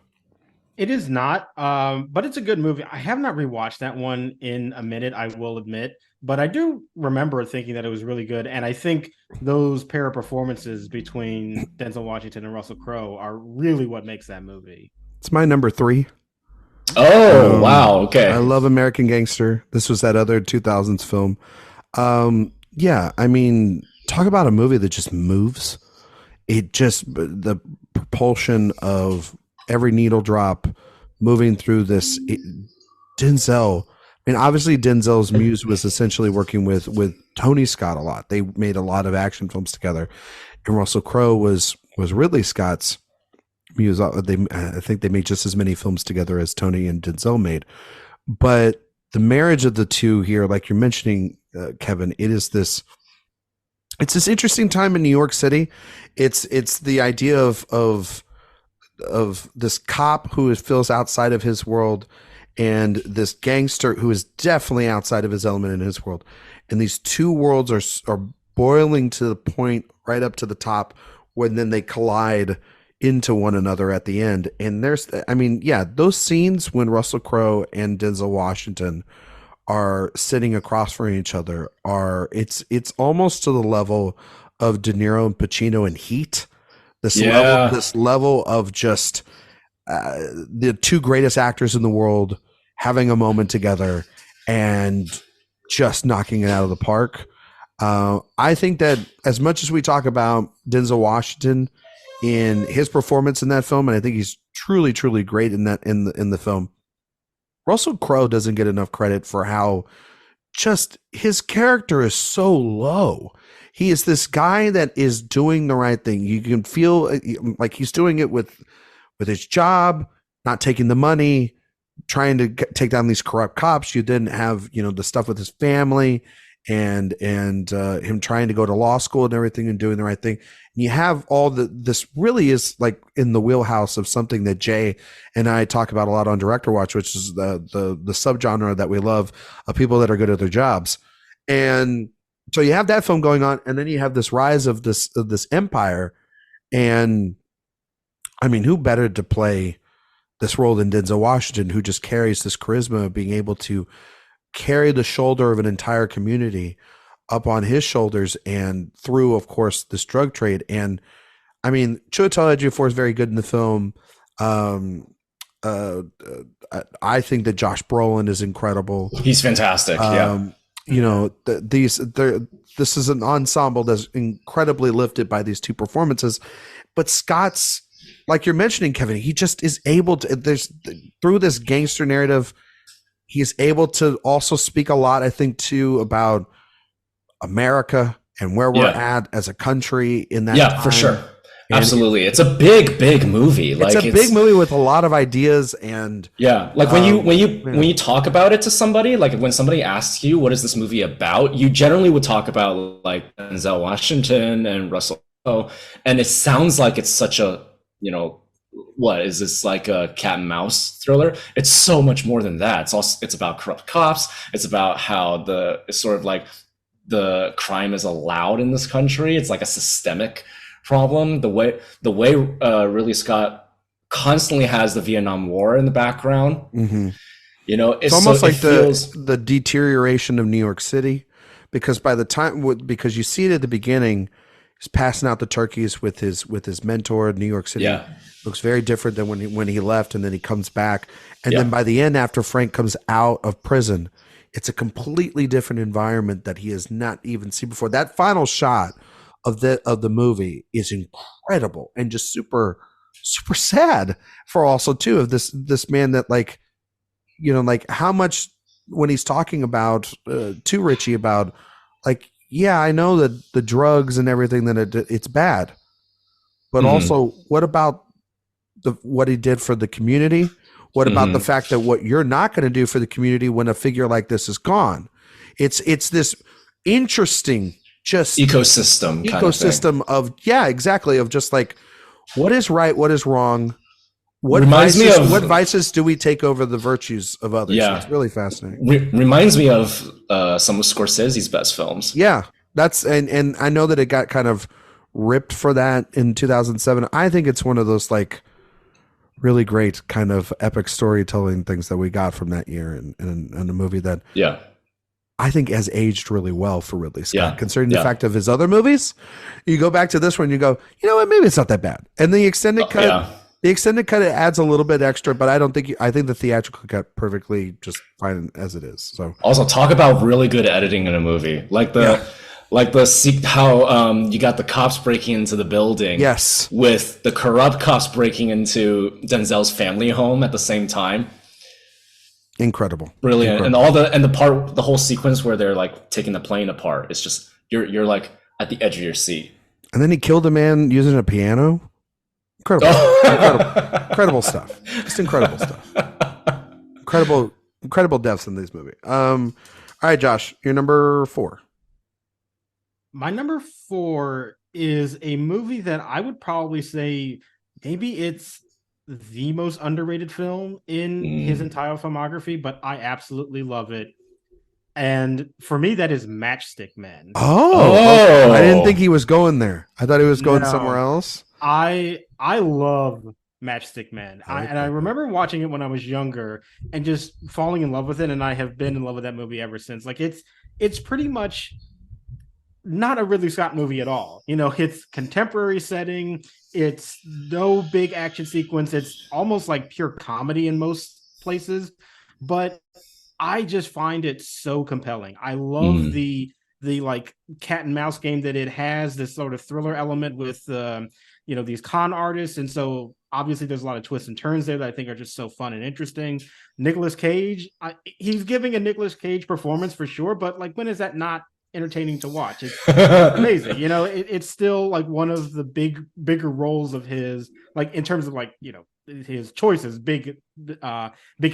It is not, but it's a good movie. I have not rewatched that one in a minute, I will admit, but I do remember thinking that it was really good. And I think those pair of performances between Denzel Washington and Russell Crowe are really what makes that movie. It's my number 3. Oh, wow. Okay. I love American Gangster. This was that other 2000s film. I mean, talk about a movie that just moves. It just, the propulsion of every needle drop moving through this. Denzel, I mean, obviously Denzel's muse was essentially working with Tony Scott a lot. They made a lot of action films together, and Russell Crowe was Ridley Scott's muse. I think they made just as many films together as Tony and Denzel made. But the marriage of the two here, like you're mentioning, Kevin, it's this interesting time in New York City. It's the idea of this cop who feels outside of his world, and this gangster who is definitely outside of his element in his world. And these two worlds are boiling to the point right up to the top when then they collide into one another at the end. And those scenes when Russell Crowe and Denzel Washington are sitting across from each other it's almost to the level of De Niro and Pacino in Heat. This level of just the two greatest actors in the world having a moment together and just knocking it out of the park. I think that as much as we talk about Denzel Washington in his performance in that film, and I think he's truly, truly great in the film, Russell Crowe doesn't get enough credit for how just his character is so low. He is this guy that is doing the right thing. You can feel like he's doing it with his job, not taking the money, trying to take down these corrupt cops. You then have, the stuff with his family and him trying to go to law school and everything and doing the right thing. And you have this really is like in the wheelhouse of something that Jay and I talk about a lot on Director Watch, which is the subgenre that we love of people that are good at their jobs. And so you have that film going on, and then you have this rise of this empire. And I mean, who better to play this role than Denzel Washington, who just carries this charisma of being able to carry the shoulder of an entire community up on his shoulders, and through, of course, this drug trade. And I mean, Chiwetel Ejiofor is very good in the film. I think that Josh Brolin is incredible. He's fantastic. This is an ensemble that's incredibly lifted by these two performances. But Scott's, like you're mentioning, Kevin, he just is able to, through this gangster narrative, he's able to also speak a lot, I think, too, about America and where we're at as a country in that time. For sure. And absolutely. It's a big movie. It's a big movie with a lot of ideas. And when you talk about it to somebody, like when somebody asks you, what is this movie about? You generally would talk about like Denzel Washington and Russell Crowe. And it sounds like it's such a, what is this, like a cat and mouse thriller? It's so much more than that. It's about corrupt cops. It's about how it's sort of like the crime is allowed in this country. It's like a systemic problem. The way Ridley Scott constantly has the Vietnam War in the background. Mm-hmm. It's almost like the deterioration of New York City, because by the time, because you see it at the beginning, he's passing out the turkeys with his mentor in New York City. Yeah. Looks very different than when he left, and then he comes back. And then by the end, after Frank comes out of prison, it's a completely different environment that he has not even seen before. That final shot of the movie is incredible and just super, super sad for also too, of this man that like how much when he's talking about to Richie about like, yeah, I know that the drugs and everything that it's bad, but also what about what he did for the community? What about the fact that what you're not going to do for the community when a figure like this is gone? It's this interesting just ecosystem of exactly, of just like what is right, what is wrong, what vices do we take over the virtues of others? Yeah, it's really fascinating. Reminds me of some of Scorsese's best films. Yeah, that's and I know that it got kind of ripped for that in 2007. I think it's one of those like really great kind of epic storytelling things that we got from that year, and a movie that I think has aged really well for Ridley Scott, considering the fact of his other movies. You go back to this one, you go, you know what, maybe it's not that bad. And the extended cut, it adds a little bit extra, but I think the theatrical cut perfectly just fine as it is. So also talk about really good editing in a movie, like Like how you got the cops breaking into the building. Yes. With the corrupt cops breaking into Denzel's family home at the same time. Incredible. Brilliant. And the whole sequence where they're like taking the plane apart. It's just you're like at the edge of your seat. And then he killed a man using a piano. Incredible. Incredible stuff. Just incredible stuff. Incredible deaths in this movie. All right, Josh, you're number 4. My number 4 is a movie that I would probably say maybe it's the most underrated film in his entire filmography, but I absolutely love it. And for me, that is Matchstick Men. Oh, I didn't think he was going there. I thought he was going somewhere else. I love Matchstick Men. I remember watching it when I was younger and just falling in love with it, and I have been in love with that movie ever since. Like it's pretty much not a Ridley Scott movie at all. You know, it's contemporary setting. It's no big action sequence. It's almost like pure comedy in most places, but I just find it so compelling. I love the like cat and mouse game that it has, this sort of thriller element with these con artists, and so obviously there's a lot of twists and turns there that I think are just so fun and interesting. Nicolas Cage, he's giving a Nicolas Cage performance for sure, but like, when is that not entertaining to watch? It's amazing. You know, it's still like one of the bigger roles of his, like in terms of like, you know, his choices, big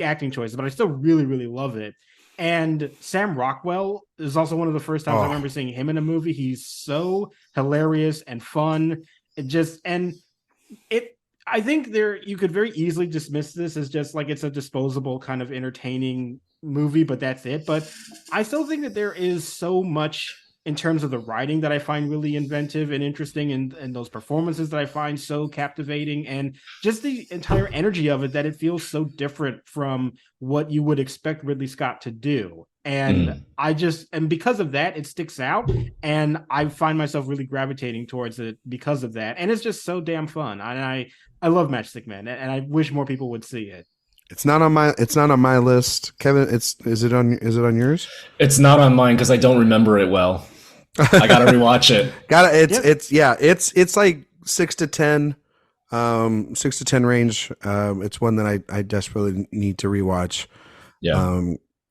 acting choices, but I still really, really love it. And Sam Rockwell is also one of the first times I remember seeing him in a movie. He's so hilarious and fun. I think you could very easily dismiss this as just like it's a disposable kind of entertaining movie, but that's it. But I still think that there is so much in terms of the writing that I find really inventive and interesting, and those performances that I find so captivating, and just the entire energy of it, that it feels so different from what you would expect Ridley Scott to do. And and because of that, it sticks out, and I find myself really gravitating towards it because of that. And it's just so damn fun. And I love Matchstick Men, and I wish more people would see it. It's not on my list, Kevin. Is it on yours? It's not on mine because I don't remember it well. I gotta rewatch it. It's like 6 to 10, 6 to 10 range. It's one that I desperately need to rewatch. Yeah.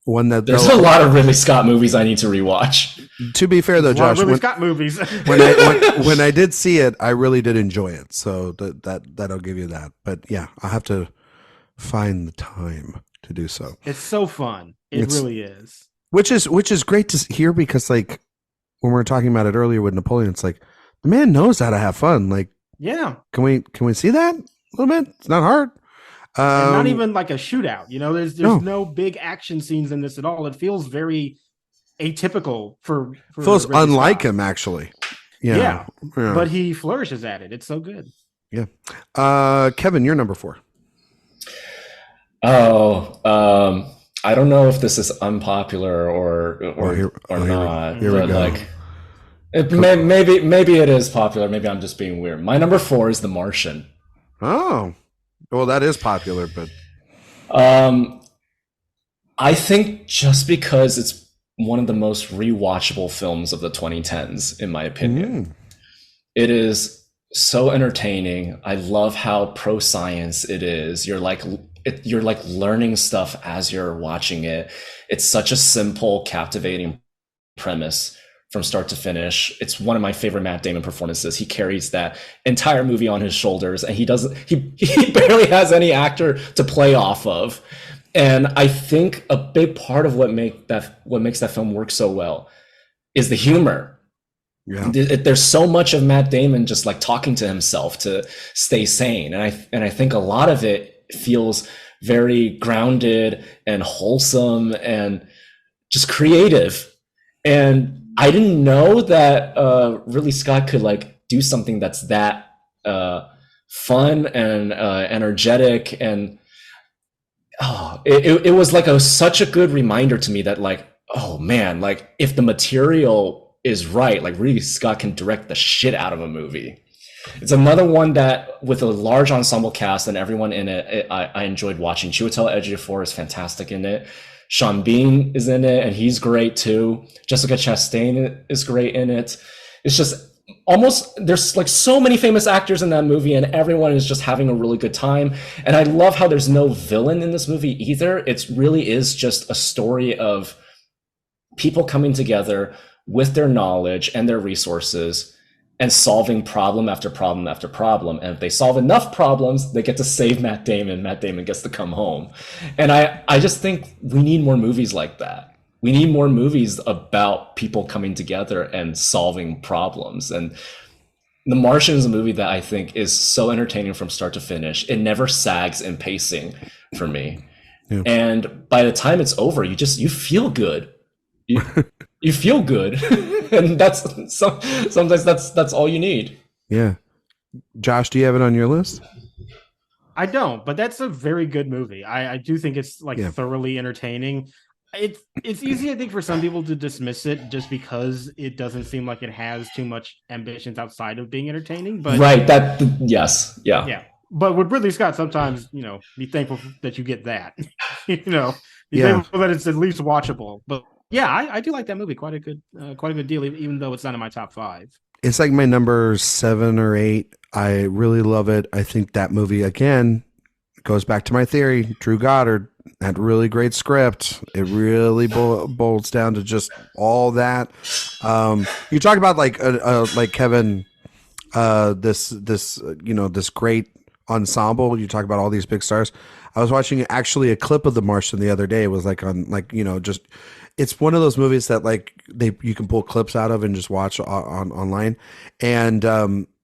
One that there's a lot of Ridley Scott movies I need to rewatch. To be fair though, Josh, Ridley Scott movies. when I did see it, I really did enjoy it. So that'll give you that. But yeah, I'll have to find the time to do so. It's so fun. It really is. Which is great to hear, because like when we were talking about it earlier with Napoleon, it's like the man knows how to have fun. Like, yeah, can we see that a little bit? It's not hard. And not even like a shootout. You know, there's no big action scenes in this at all. It feels very atypical for feels Ridley unlike Scott. him, actually. Yeah, but he flourishes at it. It's so good. Yeah. Kevin, you're number 4. I don't know if this is unpopular or not. Here we go. Like, maybe it is popular. Maybe I'm just being weird. My number 4 is The Martian. Oh, well, that is popular, but I think just because it's one of the most rewatchable films of the 2010s, in my opinion. It is so entertaining. I love how pro science it is. You're like learning stuff as you're watching it. It's such a simple, captivating premise from start to finish. It's one of my favorite Matt Damon performances. He carries that entire movie on his shoulders, and he barely has any actor to play off of. And I think a big part of what makes that film work so well is the humor. Yeah. There's so much of Matt Damon just like talking to himself to stay sane. And I think a lot of it feels very grounded and wholesome and just creative. And I didn't know that Ridley Scott could like do something that's that fun and energetic, and it was like such a good reminder to me that like, oh man, like if the material is right, like Ridley Scott can direct the shit out of a movie. It's another one that with a large ensemble cast and everyone in it, I enjoyed watching. Chiwetel Ejiofor is fantastic in it. Sean Bean is in it, and he's great too. Jessica Chastain is great in it. It's just almost, there's like so many famous actors in that movie, and everyone is just having a really good time. And I love how there's no villain in this movie either. It really is just a story of people coming together with their knowledge and their resources and solving problem after problem after problem. And if they solve enough problems, they get to save Matt Damon. Matt Damon gets to come home. And I just think we need more movies like that. We need more movies about people coming together and solving problems. And The Martian is a movie that I think is so entertaining from start to finish. It never sags in pacing for me. Yeah. And by the time it's over, you feel good. You feel good. And sometimes that's all you need. Yeah. Josh, do you have it on your list? I don't, but that's a very good movie. I do think it's thoroughly entertaining. It's easy, I think, for some people to dismiss it just because it doesn't seem like it has too much ambitions outside of being entertaining. But right, yes, yeah. Yeah. But with Ridley Scott, sometimes, be thankful that you get that. Be thankful that it's at least watchable. But yeah, I do like that movie quite a good deal, even though it's not in my top 5. It's like my number 7 or 8. I really love it. I think that movie, again, goes back to my theory. Drew Goddard, that really great script. It really boils down to just all that. You talk about like Kevin, this great ensemble. You talk about all these big stars. I was watching actually a clip of The Martian the other day. It was like on just. It's one of those movies that you can pull clips out of and just watch online. And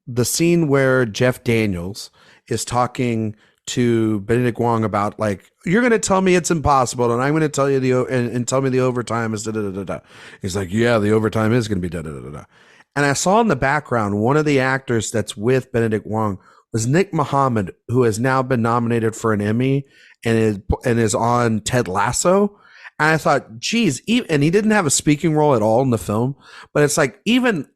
the scene where Jeff Daniels is talking to Benedict Wong about you're going to tell me it's impossible, and I'm going to tell you and tell me the overtime is da da da da. He's like, yeah, the overtime is going to be da da da da. And I saw in the background one of the actors that's with Benedict Wong was Nick Mohammed, who has now been nominated for an Emmy and is on Ted Lasso. And I thought, geez, and he didn't have a speaking role at all in the film, but it's like even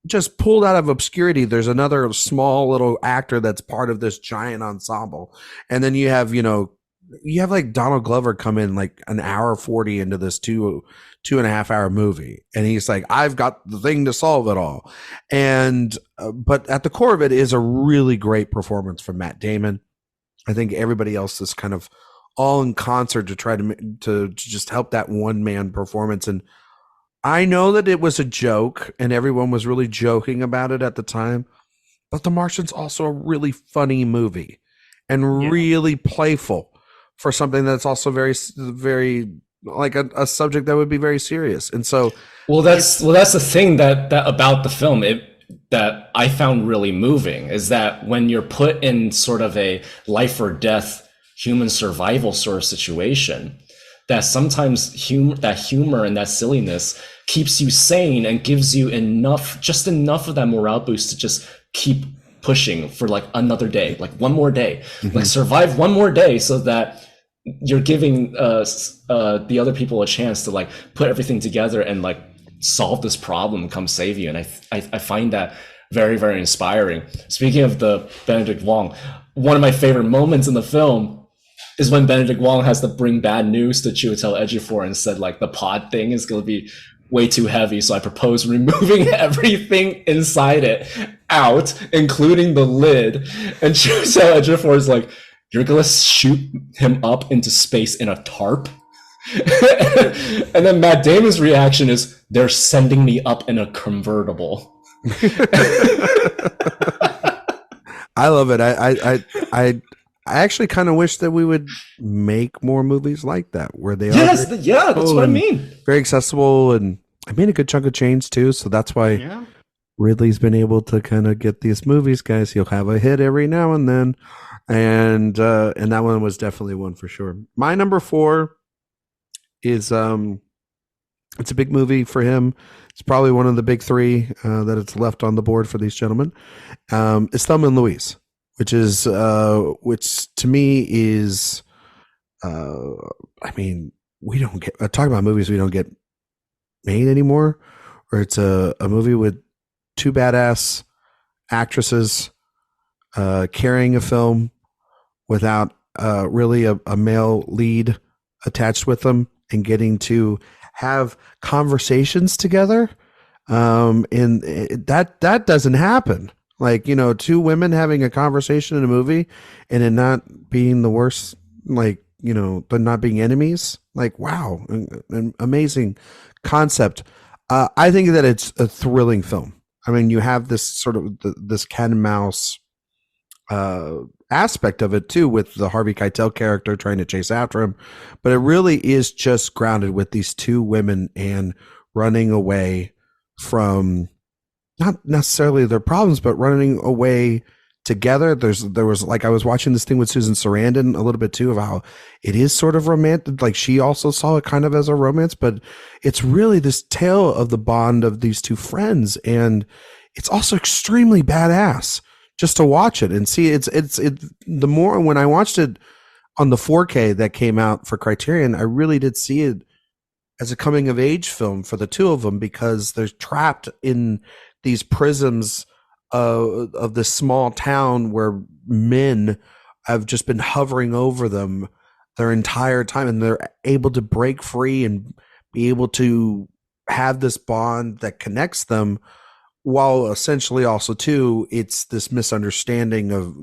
just pulled out of obscurity, there's another small little actor that's part of this giant ensemble. And then you have like Donald Glover come in like an hour 40 into this 2.5 hour movie. And he's like, I've got the thing to solve it all. And, but at the core of it is a really great performance from Matt Damon. I think everybody else is kind of all in concert to try to just help that one man performance. And I know that it was a joke and everyone was really joking about it at the time, but The Martian's also a really funny movie and really playful for something that's also very, very like a subject that would be very serious. And so, that's the thing that about the film, that I found really moving, is that when you're put in sort of a life or death human survival sort of situation, that sometimes humor and that silliness keeps you sane and gives you just enough of that morale boost to just keep pushing for like another day, like one more day, like survive one more day, so that you're giving the other people a chance to like put everything together and like solve this problem and come save you. And I find that very, very inspiring. Speaking of the Benedict Wong, one of my favorite moments in the film is when Benedict Wong has to bring bad news to Chiwetel Ejiofor and said like the pod thing is going to be way too heavy, so I propose removing everything inside it out, including the lid. And Chiwetel Ejiofor is like, you're going to shoot him up into space in a tarp? And then Matt Damon's reaction is, they're sending me up in a convertible. I love it. I actually kind of wish that we would make more movies like that, where they that's what I mean. Very accessible, and I made a good chunk of change too, so that's why Ridley's been able to kind of get these movies, guys. He'll have a hit every now and then, and that one was definitely one for sure. My number 4 is it's a big movie for him. It's probably one of the big 3 that it's left on the board for these gentlemen. It's Thelma and Louise, which to me is, I mean, we don't get talk about movies we don't get made anymore, or it's a movie with 2 badass actresses carrying a film without really a male lead attached with them. and getting to have conversations together. And that doesn't happen. Like, two women having a conversation in a movie and it not being the worst, like, but not being enemies. Like, wow, an amazing concept. I think that it's a thrilling film. I mean, you have this sort of this cat and mouse aspect of it too, with the Harvey Keitel character trying to chase after him, but it really is just grounded with these two women and running away from not necessarily their problems, but running away together. There was like, I was watching this thing with Susan Sarandon a little bit too, of how it is sort of romantic. Like, she also saw it kind of as a romance, but it's really this tale of the bond of these two friends, and it's also extremely badass just to watch it and see. It's the more, when I watched it on the 4K that came out for Criterion, I really did see it as a coming of age film for the two of them, because they're trapped in these prisms of this small town where men have just been hovering over them their entire time, and they're able to break free and be able to have this bond that connects them, while essentially also too, it's this misunderstanding of,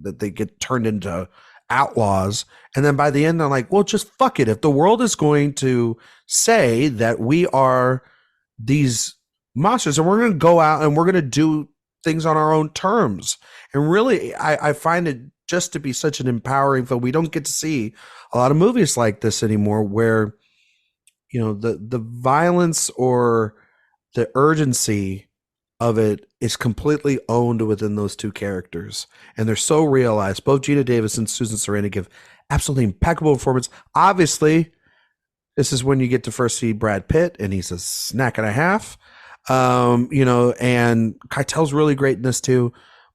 that they get turned into outlaws. And then by the end, they're like, well, just fuck it. If the world is going to say that we are these monsters, and we're going to go out and we're going to do things on our own terms. And really, I find it just to be such an empowering film. We don't get to see a lot of movies like this anymore, where, the violence or the urgency of it is completely owned within those two characters. And they're so realized. Both Gina Davis and Susan Sarandon give absolutely impeccable performance. Obviously, this is when you get to first see Brad Pitt, and he's a snack and a half. And Keitel's really great in this too.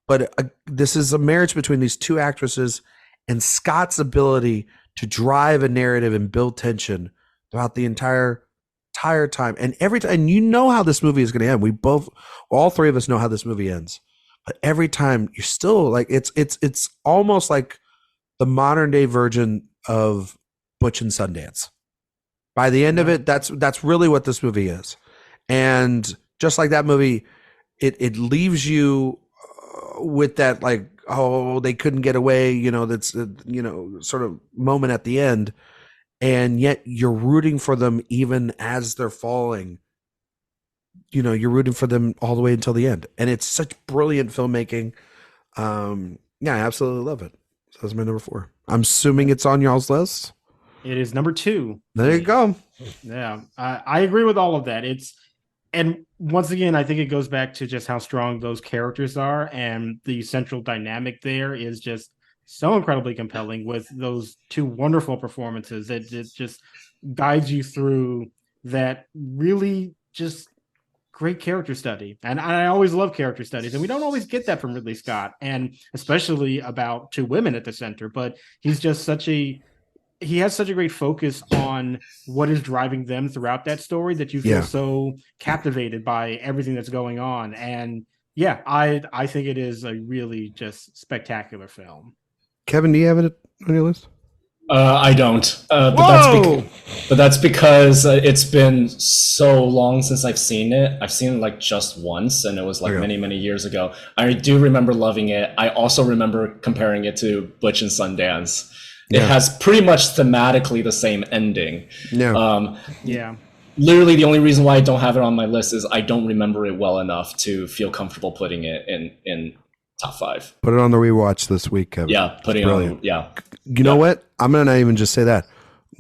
But this is a marriage between these two actresses, and Scott's ability to drive a narrative and build tension throughout the entire time. And every time, and you know how this movie is going to end. All three of us know how this movie ends. But every time, you're still like, it's almost like the modern day version of Butch and Sundance. By the end of it, that's really what this movie is. And just like that movie, it leaves you with that, like, oh, they couldn't get away, that's sort of moment at the end, and yet you're rooting for them even as they're falling. You're rooting for them all the way until the end, and it's such brilliant filmmaking. I absolutely love it. So that's my number 4. I'm assuming it's on y'all's list. It is number 2. There you go. Yeah, I agree with all of that. And once again, I think it goes back to just how strong those characters are, and the central dynamic there is just so incredibly compelling, with those two wonderful performances. It just guides you through that really just great character study. And I always love character studies, and we don't always get that from Ridley Scott, and especially about two women at the center. But he's just he has such a great focus on what is driving them throughout that story, that you feel so captivated by everything that's going on. And yeah, I think it is a really just spectacular film. Kevin, do you have it on your list? I don't. But that's because it's been so long since I've seen it. I've seen it like just once, and it was like many, many years ago. I do remember loving it. I also remember comparing it to Butch and Sundance. It has pretty much thematically the same ending. Literally, the only reason why I don't have it on my list is I don't remember it well enough to feel comfortable putting it in top 5. Put it on the rewatch this week, Kevin. Yeah, putting it on. Yeah. You know what? I'm gonna not even just say that.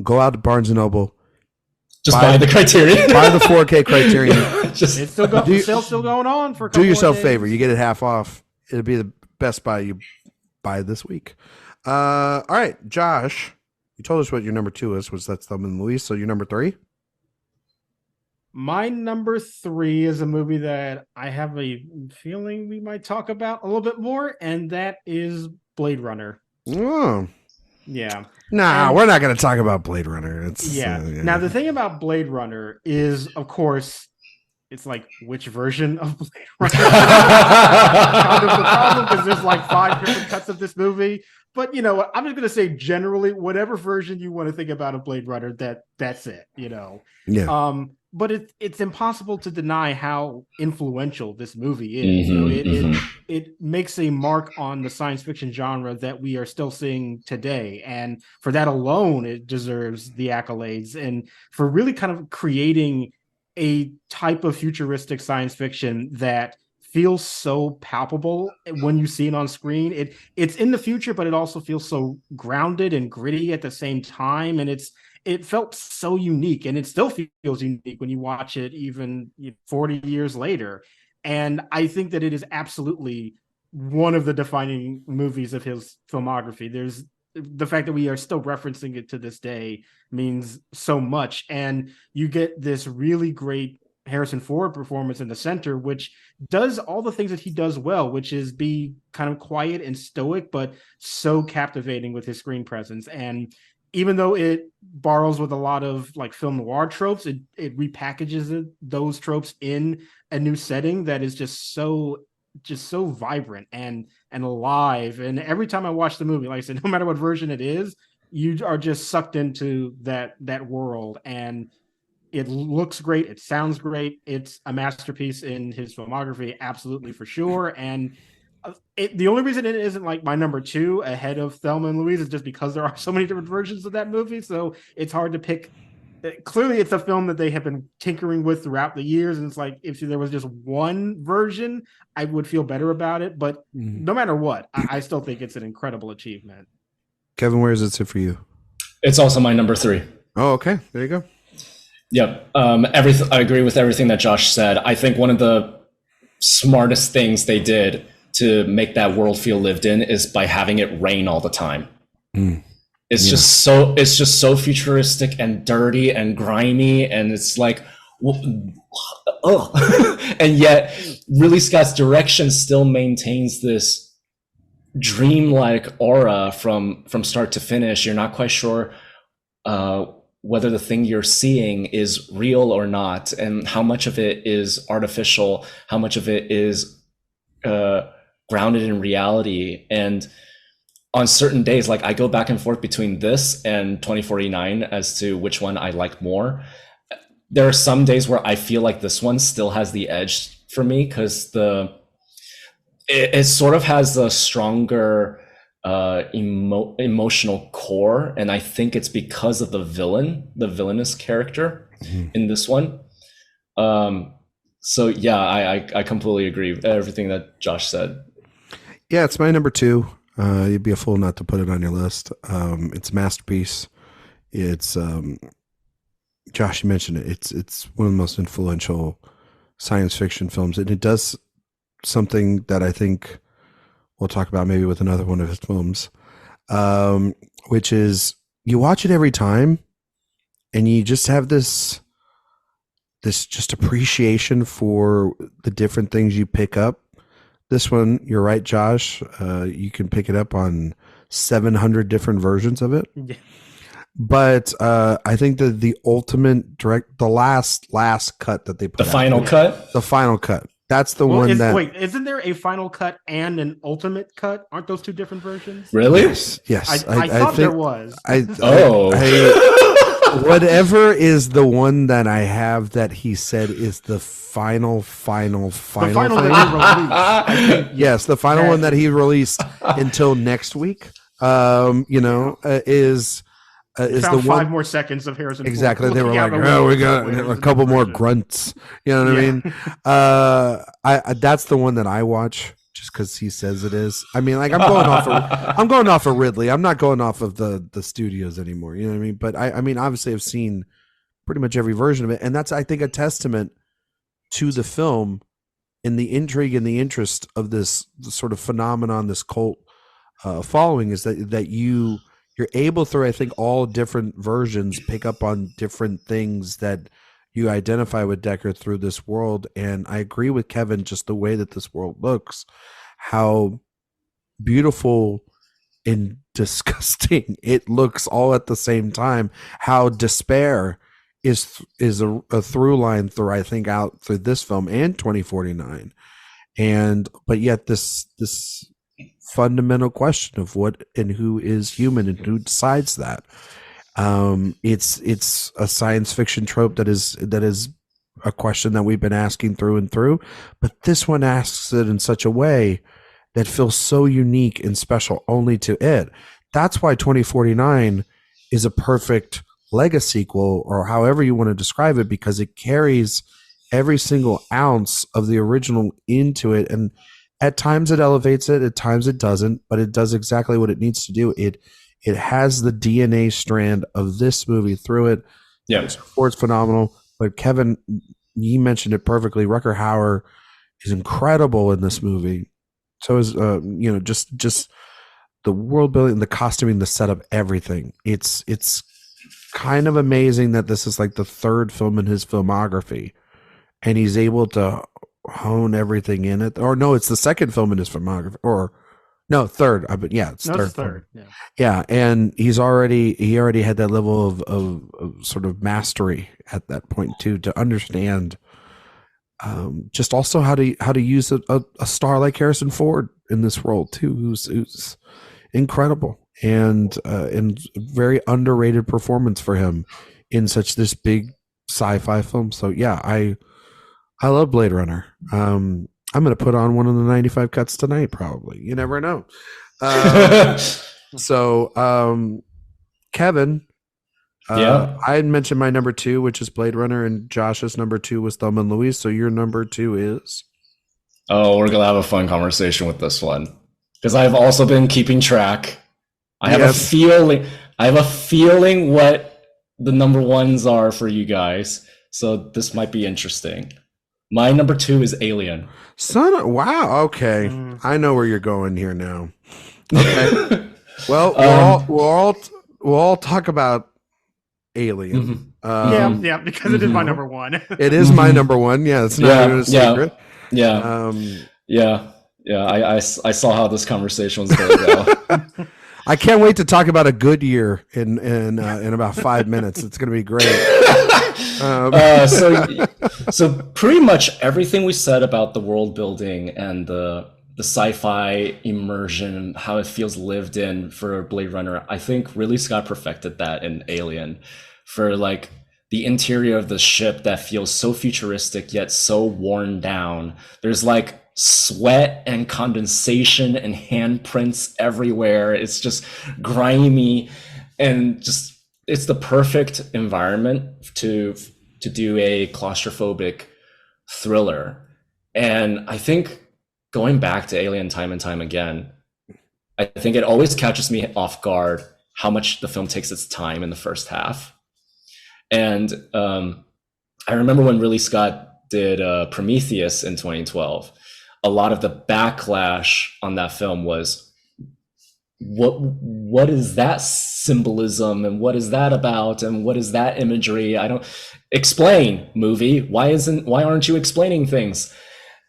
Go out to Barnes and Noble. Just buy the Criterion. Buy the 4K Criterion. It's still sale's still going on for a couple do yourself a favor. You get it half off. It'll be the best buy you buy this week. All right, Josh, you told us what your number 2 is, that's Thelma and Louise. So your number 3? My number 3 is a movie that I have a feeling we might talk about a little bit more, and that is Blade Runner. Oh. Yeah. We're not going to talk about Blade Runner. Now, the thing about Blade Runner is, of course, it's like, which version of Blade Runner? Kind of the problem, because there's like 5 different cuts of this movie. But you know, I'm just gonna say generally, whatever version you want to think about of Blade Runner, that's it. You know, but it's impossible to deny how influential this movie is. It makes a mark on the science fiction genre that we are still seeing today, and for that alone, it deserves the accolades. And for really kind of creating a type of futuristic science fiction that feels so palpable when you see it on screen. It's in the future, but it also feels so grounded and gritty at the same time, and it felt so unique, and it still feels unique when you watch it even 40 years later. And I think that it is absolutely one of the defining movies of his filmography. There's the fact that we are still referencing it to this day means so much. And you get this really great Harrison Ford performance in the center, which does all the things that he does well, which is be kind of quiet and stoic, but so captivating with his screen presence. And even though it borrows with a lot of like film noir tropes, it repackages those tropes in a new setting that is just so vibrant and alive. And every time I watch the movie, like I said, no matter what version it is, you are just sucked into that world. And it looks great. It sounds great. It's a masterpiece in his filmography, absolutely, for sure. And the only reason it isn't like my number 2 ahead of Thelma and Louise is just because there are so many different versions of that movie. So it's hard to pick. Clearly, it's a film that they have been tinkering with throughout the years. And it's like, if there was just one version, I would feel better about it. But no matter what, I still think it's an incredible achievement. Kevin, where does it sit for you? It's also my number 3. Oh, okay. There you go. Yep. I agree with everything that Josh said. I think one of the smartest things they did to make that world feel lived in is by having it rain all the time. It's just so futuristic and dirty and grimy, and it's like, and yet Ridley Scott's direction still maintains this dreamlike aura from start to finish. You're not quite sure whether the thing you're seeing is real or not, and how much of it is artificial, how much of it is grounded in reality. And on certain days, like I go back and forth between this and 2049 as to which one I like more. There are some days where I feel like this one still has the edge for me, because it sort of has a stronger emotional core, and I think it's because of the villainous character in this one. So yeah, I completely agree with everything that Josh said. Yeah, it's my number 2. You'd be a fool not to put it on your list. It's a masterpiece. It's Josh, you mentioned it. It's one of the most influential science fiction films, and it does something that I think we'll talk about maybe with another one of his films, which is you watch it every time, and you just have this just appreciation for the different things you pick up. This one, you're right, Josh. You can pick it up on 700 different versions of it. Yeah. But I think that the ultimate the last cut that they put the final cut. That's the one that. Wait, isn't there a final cut and an ultimate cut? Aren't those 2 different versions? Really? Yes. I thought there was. Whatever is the one that I have that he said is the final thing. That he released. Yes, the final one that he released until next week. Is the 5 more seconds of Harrison Ford. Exactly. They were like, we got a couple more grunts. You know what I mean? That's the one that I watch just because he says it is. I mean, like I'm going off of Ridley. I'm not going off of the studios anymore. You know what I mean? But I mean, obviously I've seen pretty much every version of it. And that's, I think, a testament to the film and the intrigue and the interest of this sort of phenomenon, this cult following, is that you're able through, I think, all different versions pick up on different things that you identify with Deckard through this world. And I agree with Kevin, just the way that this world looks, how beautiful and disgusting it looks all at the same time, how despair is a through line through, I think, out through this film and 2049. But yet this fundamental question of what and who is human and who decides that. It's a science fiction trope that is a question that we've been asking through and through, but this one asks it in such a way that feels so unique and special only to it. That's why 2049 is a perfect Lego sequel, or however you want to describe it, because it carries every single ounce of the original into it. And at times it elevates it, at times it doesn't, but it does exactly what it needs to do. It has the DNA strand of this movie through it. Yeah. The support's phenomenal. But Kevin, you mentioned it perfectly. Rutger Hauer is incredible in this movie. So is just the world building, the costuming, the setup, everything. It's kind of amazing that this is like the third film in his filmography, and he's able to hone everything in it. Or no, it's the second film in his filmography. Or no, third. But yeah, it's third. Yeah, and he already had that level of sort of mastery at that point too, to understand just also how to use a star like Harrison Ford in this role too, who's incredible and very underrated performance for him in such this big sci-fi film. So yeah, I love Blade Runner. I'm going to put on one of the 95 cuts tonight, probably. You never know. Kevin, I had mentioned my number 2, which is Blade Runner, and Josh's number 2 was Thelma and Louise. So your number 2 is? Oh, we're going to have a fun conversation with this one, because I've also been keeping track. I have a feeling what the number ones are for you guys. So this might be interesting. My number 2 is Alien. Wow. Okay. I know where you're going here now. Okay. Well, we'll all talk about Alien. Mm-hmm. Because it is my number 1. It is my number 1. Yeah, it's not even a secret. I saw how this conversation was going to go. I can't wait to talk about a good year in about 5 minutes. It's going to be great. So pretty much everything we said about the world building and the sci-fi immersion, how it feels lived in for Blade Runner, I think Ridley Scott perfected that in Alien. For like the interior of the ship that feels so futuristic yet so worn down. There's like sweat and condensation and handprints everywhere. It's just grimy, and just it's the perfect environment to do a claustrophobic thriller. And I think going back to Alien time and time again, I think it always catches me off guard how much the film takes its time in the first half. And I remember when Ridley Scott did Prometheus in 2012, a lot of the backlash on that film was, what is that symbolism, and what is that about, and what is that imagery? I don't explain, movie. Why aren't you explaining things?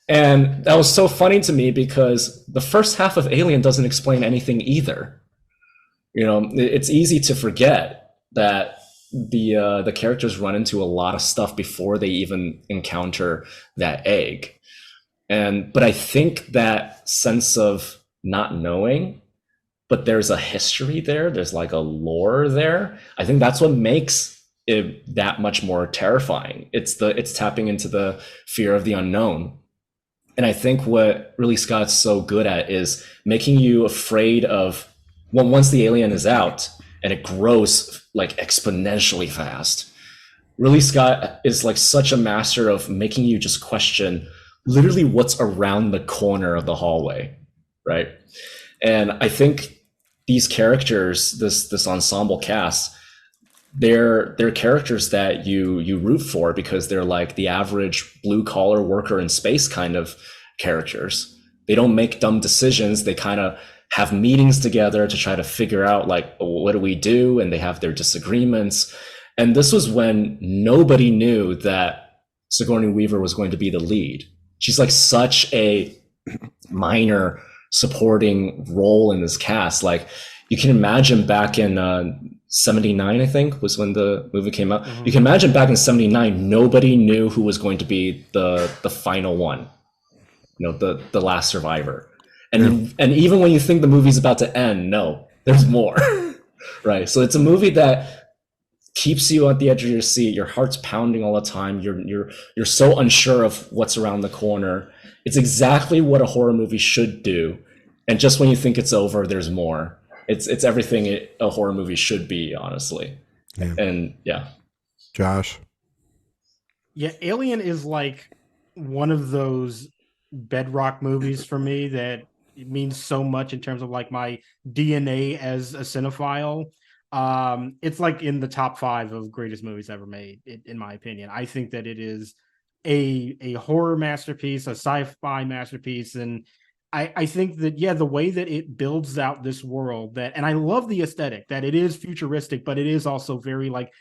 And that was so funny to me, because the first half of Alien doesn't explain anything either. You know, it's easy to forget that the characters run into a lot of stuff before they even encounter that egg. But I think that sense of not knowing, but there's a history there, there's like a lore there, I think that's what makes it that much more terrifying. It's tapping into the fear of the unknown. And I think what Ridley Scott's so good at is making you afraid of, well, once the alien is out and it grows like exponentially fast. Ridley Scott is like such a master of making you just question literally what's around the corner of the hallway, right? And I think these characters, this ensemble cast, they're characters that you root for, because they're like the average blue collar worker in space kind of characters. They don't make dumb decisions. They kind of have meetings together to try to figure out like, what do we do? And they have their disagreements. And this was when nobody knew that Sigourney Weaver was going to be the lead. She's like such a minor supporting role in this cast. Like, you can imagine back in 79, I think, was when the movie came out. Mm-hmm. You can imagine back in 79, nobody knew who was going to be the final one, you know, the last survivor. And even when you think the movie's about to end, no, there's more. Right. So it's a movie that keeps you at the edge of your seat. Your heart's pounding all the time. You're so unsure of what's around the corner. It's exactly what a horror movie should do. And just when you think it's over, there's more. It's everything a horror movie should be, honestly. Yeah. And yeah. Josh. Yeah, Alien is like one of those bedrock movies for me that it means so much in terms of like my DNA as a cinephile. It's like in the top 5 of greatest movies ever made, in my opinion. I think that it is a horror masterpiece, a sci-fi masterpiece, and I think that the way that it builds out this world, and I love the aesthetic, that it is futuristic, but it is also very like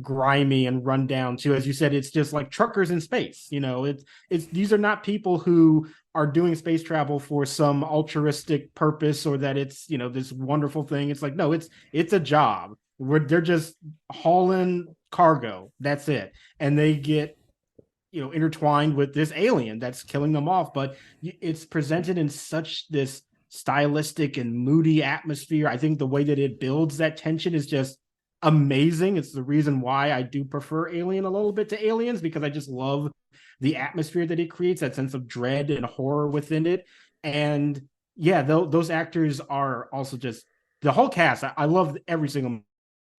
grimy and run down too. As you said, it's just like truckers in space. It's these are not people who are doing space travel for some altruistic purpose, or that it's this wonderful thing. It's like, no, it's a job where they're just hauling cargo. That's it, and they get intertwined with this alien that's killing them off. But it's presented in such this stylistic and moody atmosphere. I think the way that it builds that tension is just amazing. It's the reason why I do prefer Alien a little bit to Aliens, because I just love the atmosphere that it creates, that sense of dread and horror within it. And those actors are also just the whole cast. I love every single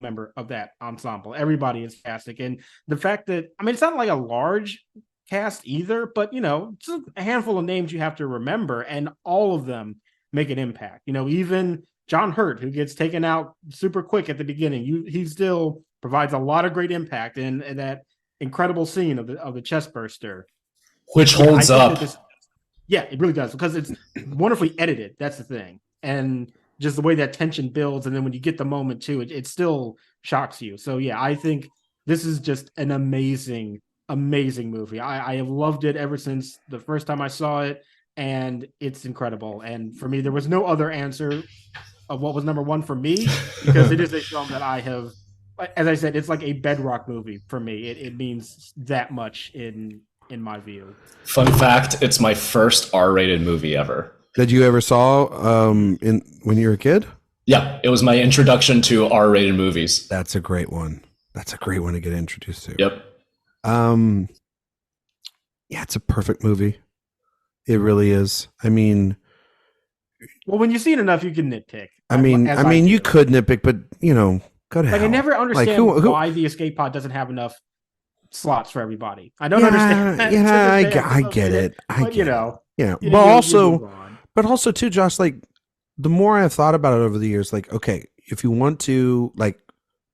member of that ensemble. Everybody is fantastic. And the fact that, it's not like a large cast either, but just a handful of names you have to remember, and all of them make an impact. Even John Hurt, who gets taken out super quick at the beginning, he still provides a lot of great impact in that incredible scene of the chest burster, which holds up. It really does, because it's wonderfully edited. That's the thing, and just the way that tension builds, and then when you get the moment too, it still shocks you. So I think this is just an amazing movie. I have loved it ever since the first time I saw it, and it's incredible. And for me, there was no other answer of what was number 1 for me, because it is a film that I have, as I said, it's like a bedrock movie for me. It means that much in my view. Fun fact, it's my first R-rated movie ever. That you ever saw when you were a kid? Yeah, it was my introduction to R-rated movies. That's a great one. That's a great one to get introduced to. Yep. It's a perfect movie. It really is. Well, when you've seen enough, you can nitpick. You could nitpick, but go to hell. I never understand why the escape pod doesn't have enough slots for everybody. I don't understand. I get it. But also too, Josh, like, the more I've thought about it over the years, like, okay, if you want to, like,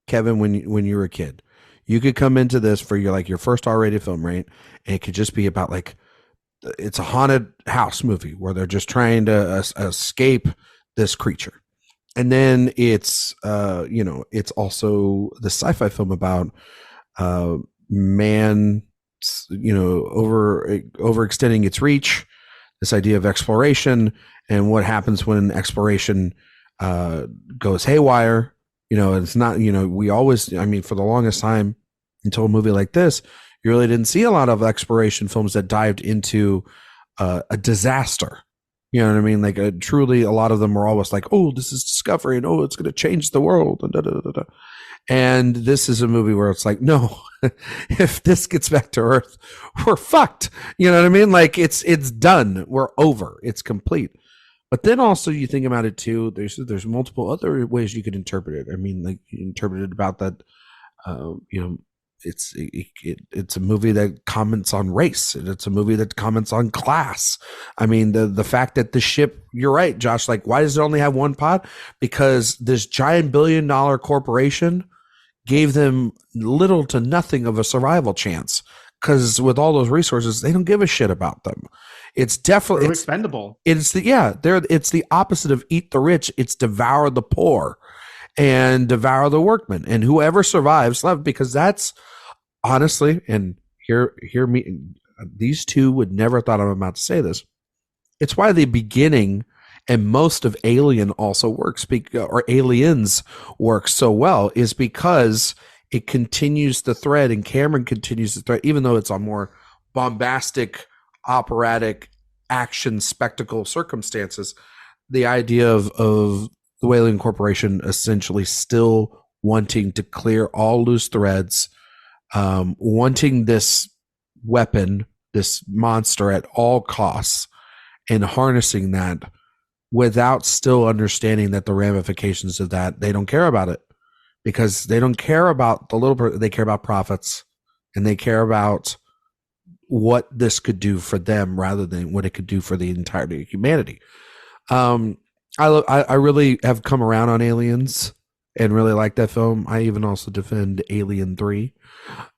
Kevin, when you were a kid, you could come into this for your first R-rated film, right? And it could just be about, like, it's a haunted house movie where they're just trying to escape this creature. And then it's it's also the sci-fi film about man overextending its reach, this idea of exploration, and what happens when exploration goes haywire. It's not, we always, for the longest time, until a movie like this, you really didn't see a lot of exploration films that dived into a disaster. You know what I mean? Like, truly, a lot of them were always like, oh, this is discovery, and oh, it's going to change the world, and da, da, da, da. And this is a movie where it's like, no, if this gets back to Earth, we're fucked. You know what I mean? Like, it's done. We're over. It's complete. But then also you think about it too, there's multiple other ways you could interpret it. Like, you interpret it about that, it's a movie that comments on race. It's a movie that comments on class. The fact that the ship, you're right, Josh, like, why does it only have one pod? Because this giant $1 billion corporation gave them little to nothing of a survival chance, because with all those resources, they don't give a shit about them. It's definitely expendable. It's the opposite of eat the rich. It's devour the poor and devour the workmen, and whoever survives left, because that's honestly, and hear me, these two would never thought I'm about to say this. It's why the beginning and most of Alien also works, or Aliens works so well, is because it continues the thread, and Cameron continues the thread, even though it's a more bombastic, operatic action spectacle circumstances, the idea of the Whaling Corporation essentially still wanting to clear all loose threads, wanting this weapon, this monster at all costs, and harnessing that without still understanding that the ramifications of that, they don't care about it, because they don't care about the little, they care about profits, and they care about what this could do for them rather than what it could do for the entirety of humanity. I really have come around on Aliens and really like that film. I even also defend Alien 3,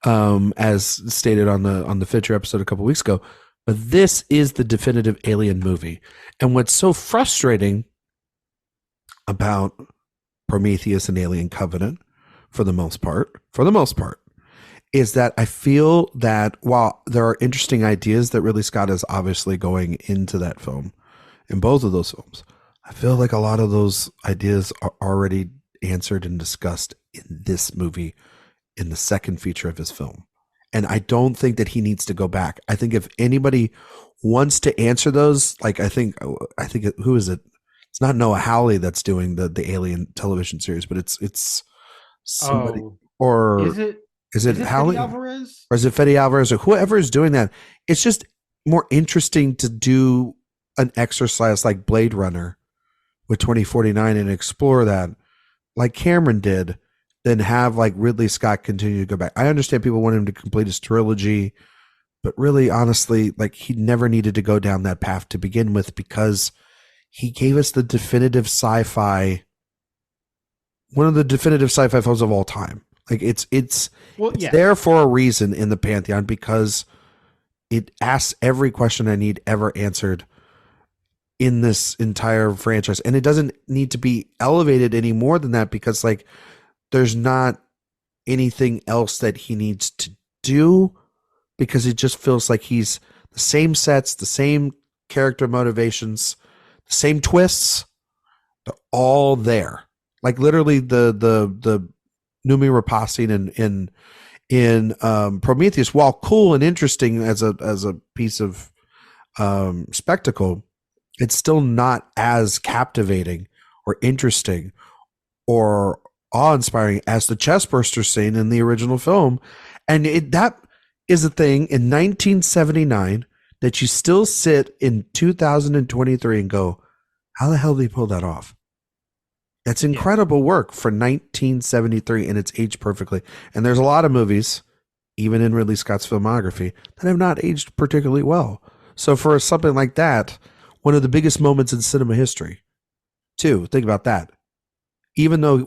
as stated on the Fincher episode a couple weeks ago. But this is the definitive Alien movie. And what's so frustrating about Prometheus and Alien Covenant, for the most part, is that I feel that while there are interesting ideas that Ridley Scott is obviously going into that film, in both of those films, I feel like a lot of those ideas are already answered and discussed in this movie, in the second feature of his film. And I don't think that he needs to go back. I think if anybody wants to answer those, like I think who is it? It's not Noah Hawley that's doing the Alien television series, but it's somebody. Or is it Hawley? Fede Alvarez? Or is it Fede Alvarez, or whoever is doing that? It's just more interesting to do an exercise like Blade Runner with 2049 and explore that like Cameron did, than have like Ridley Scott continue to go back. I understand people want him to complete his trilogy, but really, honestly, like he never needed to go down that path to begin with, because he gave us the definitive sci-fi, one of the definitive sci-fi films of all time. Like it's there for a reason in the Pantheon, because it asks every question I need ever answered in this entire franchise. And it doesn't need to be elevated any more than that, because like there's not anything else that he needs to do, because it just feels like he's the same sets, the same character motivations, the same twists. They're all there. Like literally the Noomi Rapace in Prometheus, while cool and interesting as a piece of spectacle, it's still not as captivating or interesting or awe-inspiring as the chestburster scene in the original film. And that is a thing in 1979 that you still sit in 2023 and go, how the hell did he pull that off? That's incredible work for 1973, and it's aged perfectly. And there's a lot of movies, even in Ridley Scott's filmography, that have not aged particularly well. So for something like that, one of the biggest moments in cinema history, too, think about that. Even though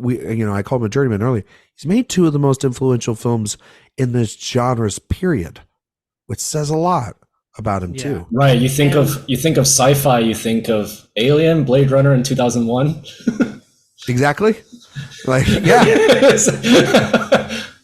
I called him a journeyman earlier, he's made two of the most influential films in this genre's period, which says a lot about him too. Right. You think of sci-fi, you think of Alien, Blade Runner in 2001. Exactly. Like, yeah.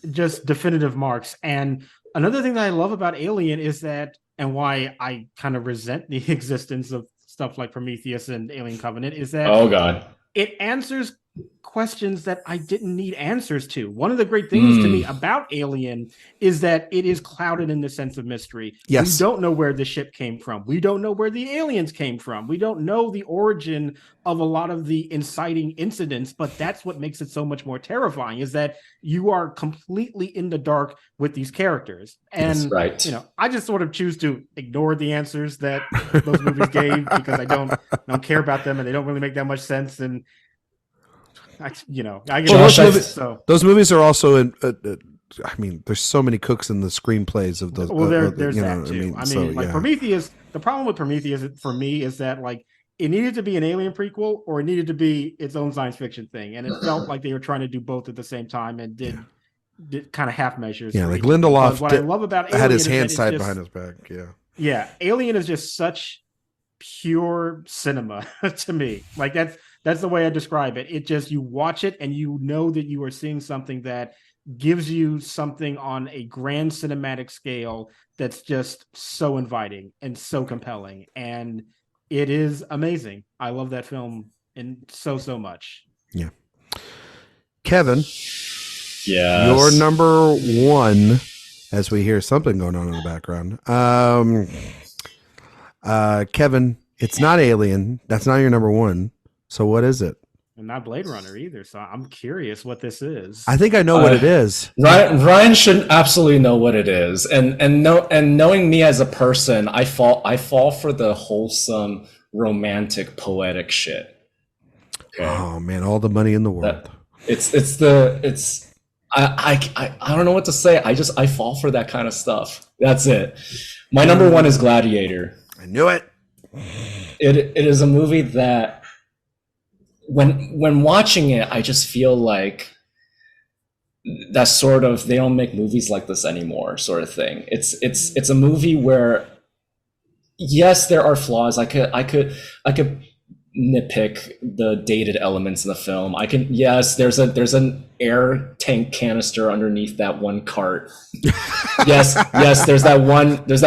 Just definitive marks. And another thing that I love about Alien is that, and why I kind of resent the existence of stuff like Prometheus and Alien Covenant, is that it answers questions that I didn't need answers to. One of the great things to me about Alien is that it is clouded in the sense of mystery. Yes. We don't know where the ship came from. We don't know where the aliens came from. We don't know the origin of a lot of the inciting incidents, but that's what makes it so much more terrifying, is that you are completely in the dark with these characters. And I just sort of choose to ignore the answers that those movies gave, because I don't care about them, and they don't really make that much sense. And those movies are also in. I mean, there's so many cooks in the screenplays of those. Well, there's that too. Prometheus. The problem with Prometheus for me is that it needed to be an Alien prequel, or it needed to be its own science fiction thing, and it felt like they were trying to do both at the same time and did kind of half measures. Yeah, like Lindelof. What I love about Alien had his hands tied behind his back. Yeah. Alien is just such pure cinema to me. Like that's the way I describe it. It just, you watch it and you know that you are seeing something that gives you something on a grand cinematic scale that's just so inviting and so compelling. And it is amazing. I love that film and so much. Yeah. Kevin. Yeah. Your number one, as we hear something going on in the background. Kevin, it's not Alien. That's not your number one. So what is it? And not Blade Runner either. So I'm curious what this is. I think I know what it is. Ryan should absolutely know what it is. And knowing me as a person, I fall for the wholesome, romantic, poetic shit. Okay? Oh man, all the money in the world. I don't know what to say. I fall for that kind of stuff. That's it. My number one is Gladiator. I knew it. It is a movie that when watching it, I just feel like that sort of they don't make movies like this anymore sort of thing. It's a movie where yes, there are flaws. I could nitpick the dated elements in the film. There's an air tank canister underneath that one cart. yes, there's that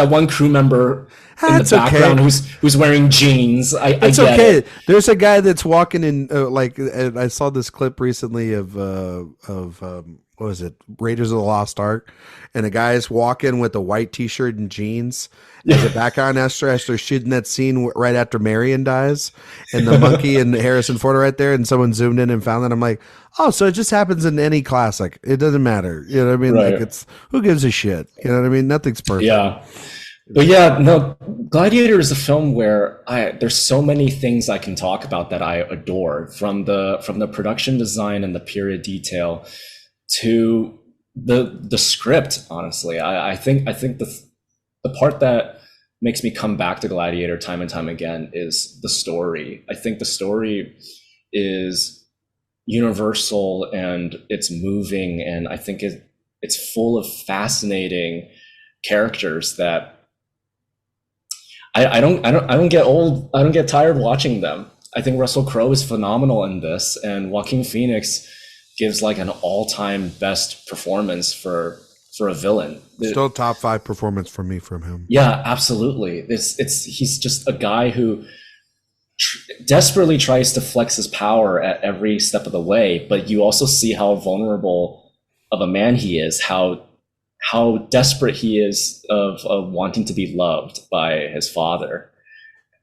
one crew member in the background who's wearing jeans. It's okay. It. There's a guy that's walking in and I saw this clip recently of what was it? Raiders of the Lost Ark, and a guy's walking with a white t-shirt and jeans. There's a background as they're shooting that scene right after Marion dies, and the monkey and Harrison Ford are right there, and someone zoomed in and found that. I'm like, oh, so it just happens in any classic. It doesn't matter. You know what I mean? Right. Like it's who gives a shit? You know what I mean? Nothing's perfect. Yeah. But yeah, no, Gladiator is a film where there's so many things I can talk about that I adore, from the production design and the period detail to the script. Honestly, I think the part that makes me come back to Gladiator time and time again is the story. I think the story is universal and it's moving, and I think it's full of fascinating characters that I don't get old. I don't get tired watching them. I think Russell Crowe is phenomenal in this, and Joaquin Phoenix gives like an all-time best performance for a villain. Still top 5 performance for me from him. Yeah, absolutely. He's just a guy who desperately tries to flex his power at every step of the way, but you also see how vulnerable of a man he is, how desperate he is of wanting to be loved by his father.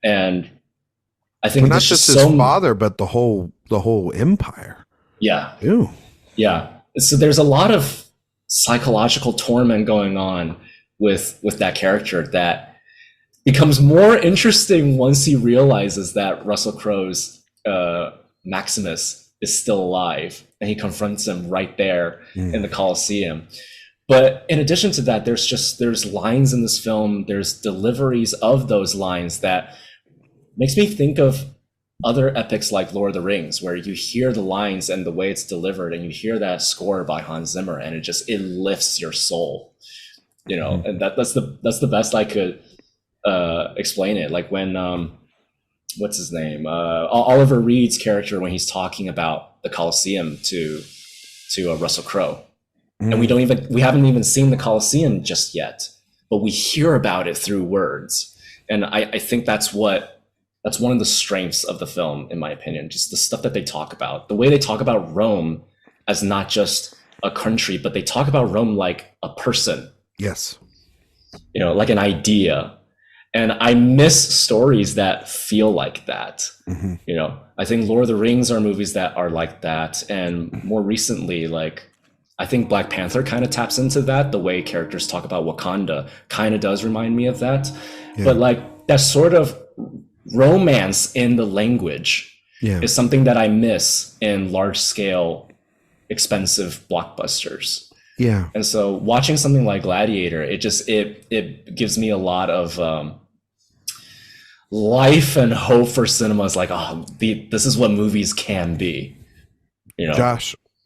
And I think not just his father, but the whole empire. Yeah. Ew. Yeah. So there's a lot of psychological torment going on with that character that becomes more interesting once he realizes that Russell Crowe's Maximus is still alive, and he confronts him right there in the Colosseum. But in addition to that, there's lines in this film, there's deliveries of those lines that makes me think of other epics like Lord of the Rings, where you hear the lines and the way it's delivered, and you hear that score by Hans Zimmer, and it lifts your soul, you know. And that's the best I could explain it. Like when what's his name, Oliver Reed's character, when he's talking about the Colosseum to Russell Crowe. And we haven't even seen the Colosseum just yet, but we hear about it through words. And I think that's one of the strengths of the film, in my opinion, just the stuff that they talk about, the way they talk about Rome as not just a country, but they talk about Rome like a person. Yes. You know, like an idea. And I miss stories that feel like that. Mm-hmm. You know, I think Lord of the Rings are movies that are like that. And more recently, like, I think Black Panther kind of taps into that. The way characters talk about Wakanda kind of does remind me of that. Yeah. But like that sort of romance in the language is something that I miss in large scale, expensive blockbusters. Yeah. And so watching something like Gladiator, it gives me a lot of life and hope for cinema. It's like, oh, this is what movies can be. You know,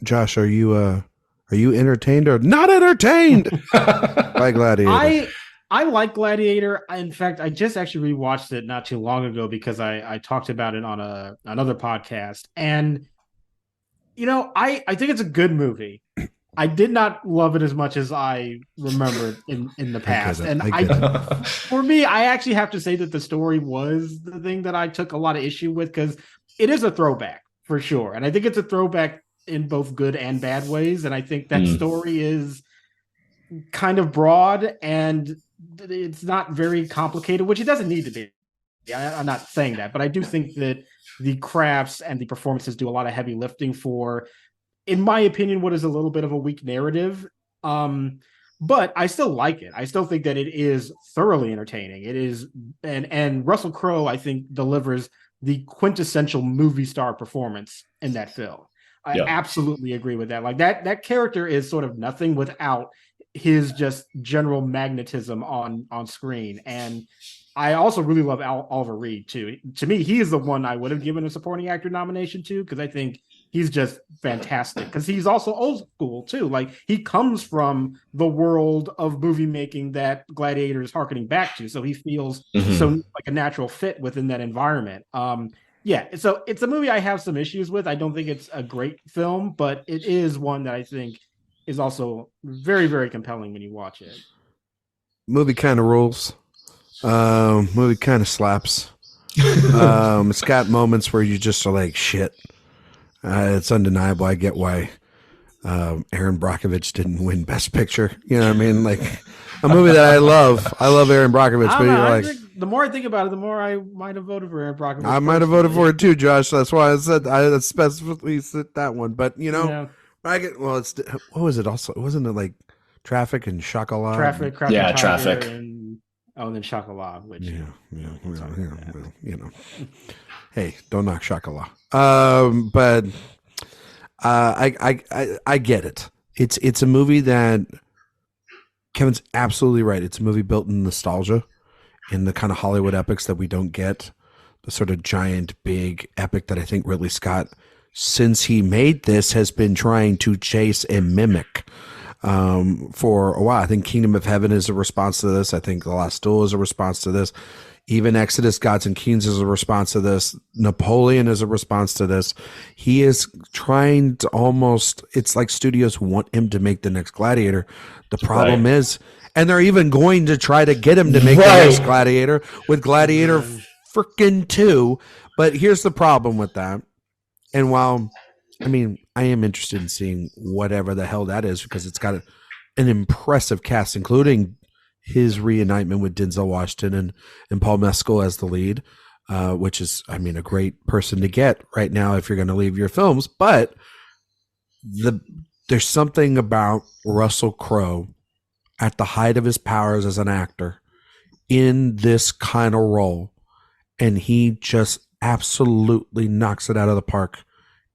Josh, are you entertained or not entertained by Gladiator? I like Gladiator. In fact, I just actually rewatched it not too long ago because I talked about it on another podcast. And, you know, I think it's a good movie. I did not love it as much as I remember in the past. For me, I actually have to say that the story was the thing that I took a lot of issue with, because it is a throwback for sure. And I think it's a throwback in both good and bad ways. And I think that story is kind of broad and it's not very complicated, which it doesn't need to be. Yeah, I'm not saying that, but I do think that the crafts and the performances do a lot of heavy lifting for, in my opinion, what is a little bit of a weak narrative. But I still like it. I still think that it is thoroughly entertaining. It is, and Russell Crowe, I think, delivers the quintessential movie star performance in that film. I absolutely agree with that. Like that character is sort of nothing without his just general magnetism on screen. And I also really love Oliver Reed too. To me, he is the one I would have given a supporting actor nomination to, because I think he's just fantastic. Because he's also old school too. Like he comes from the world of movie making that Gladiator is harkening back to, so he feels so like a natural fit within that environment. Yeah, so it's a movie I have some issues with. I don't think it's a great film, but it is one that I think is also very, very compelling when you watch it. Movie kind of rules. Movie kind of slaps. It's got moments where you just are like, shit. It's undeniable. I get why Aaron Brockovich didn't win Best Picture. You know what I mean? Like a movie that I love. I love Aaron Brockovich, but you're like, the more I think about it, the more I might have voted for Aaron Brockovich. I might have voted for it too, Josh. That's why I said I specifically said that one. But you know, I get it's what was it? Also, wasn't it like Traffic and Chocolat? Traffic. And then Chocolat, which you know, hey, don't knock Chocolat. But I get it. It's a movie that Kevin's absolutely right. It's a movie built in nostalgia, in the kind of Hollywood epics that we don't get, the sort of giant, big epic that I think Ridley Scott, since he made this, has been trying to chase and mimic for a while. I think Kingdom of Heaven is a response to this. I think The Last Duel is a response to this. Even Exodus, Gods and Kings is a response to this. Napoleon is a response to this. He is trying to almost, it's like studios want him to make the next Gladiator. The problem is, and they're even going to try to get him to make the next Gladiator with Gladiator freaking 2. But here's the problem with that. And while, I mean, I am interested in seeing whatever the hell that is, because it's got an impressive cast, including his reunitement with Denzel Washington and Paul Mescal as the lead, which is, I mean, a great person to get right now if you're going to leave your films. But there's something about Russell Crowe at the height of his powers as an actor in this kind of role, and he just absolutely knocks it out of the park.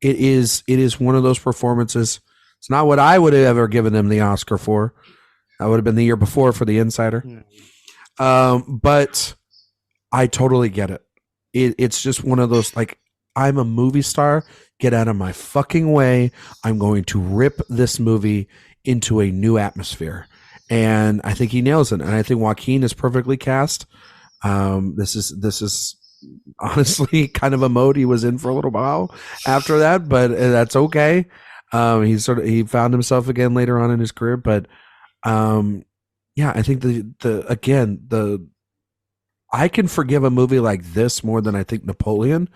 It is one of those performances. It's not what I would have ever given him the Oscar for. I would have been the year before for The Insider. But I totally get it. It's just one of those, like, I'm a movie star. Get out of my fucking way. I'm going to rip this movie into a new atmosphere. And I think he nails it. And I think Joaquin is perfectly cast. This is honestly kind of a mode he was in for a little while after that, but that's okay. He found himself again later on in his career, but yeah, I think I can forgive a movie like this more than I think Napoleon,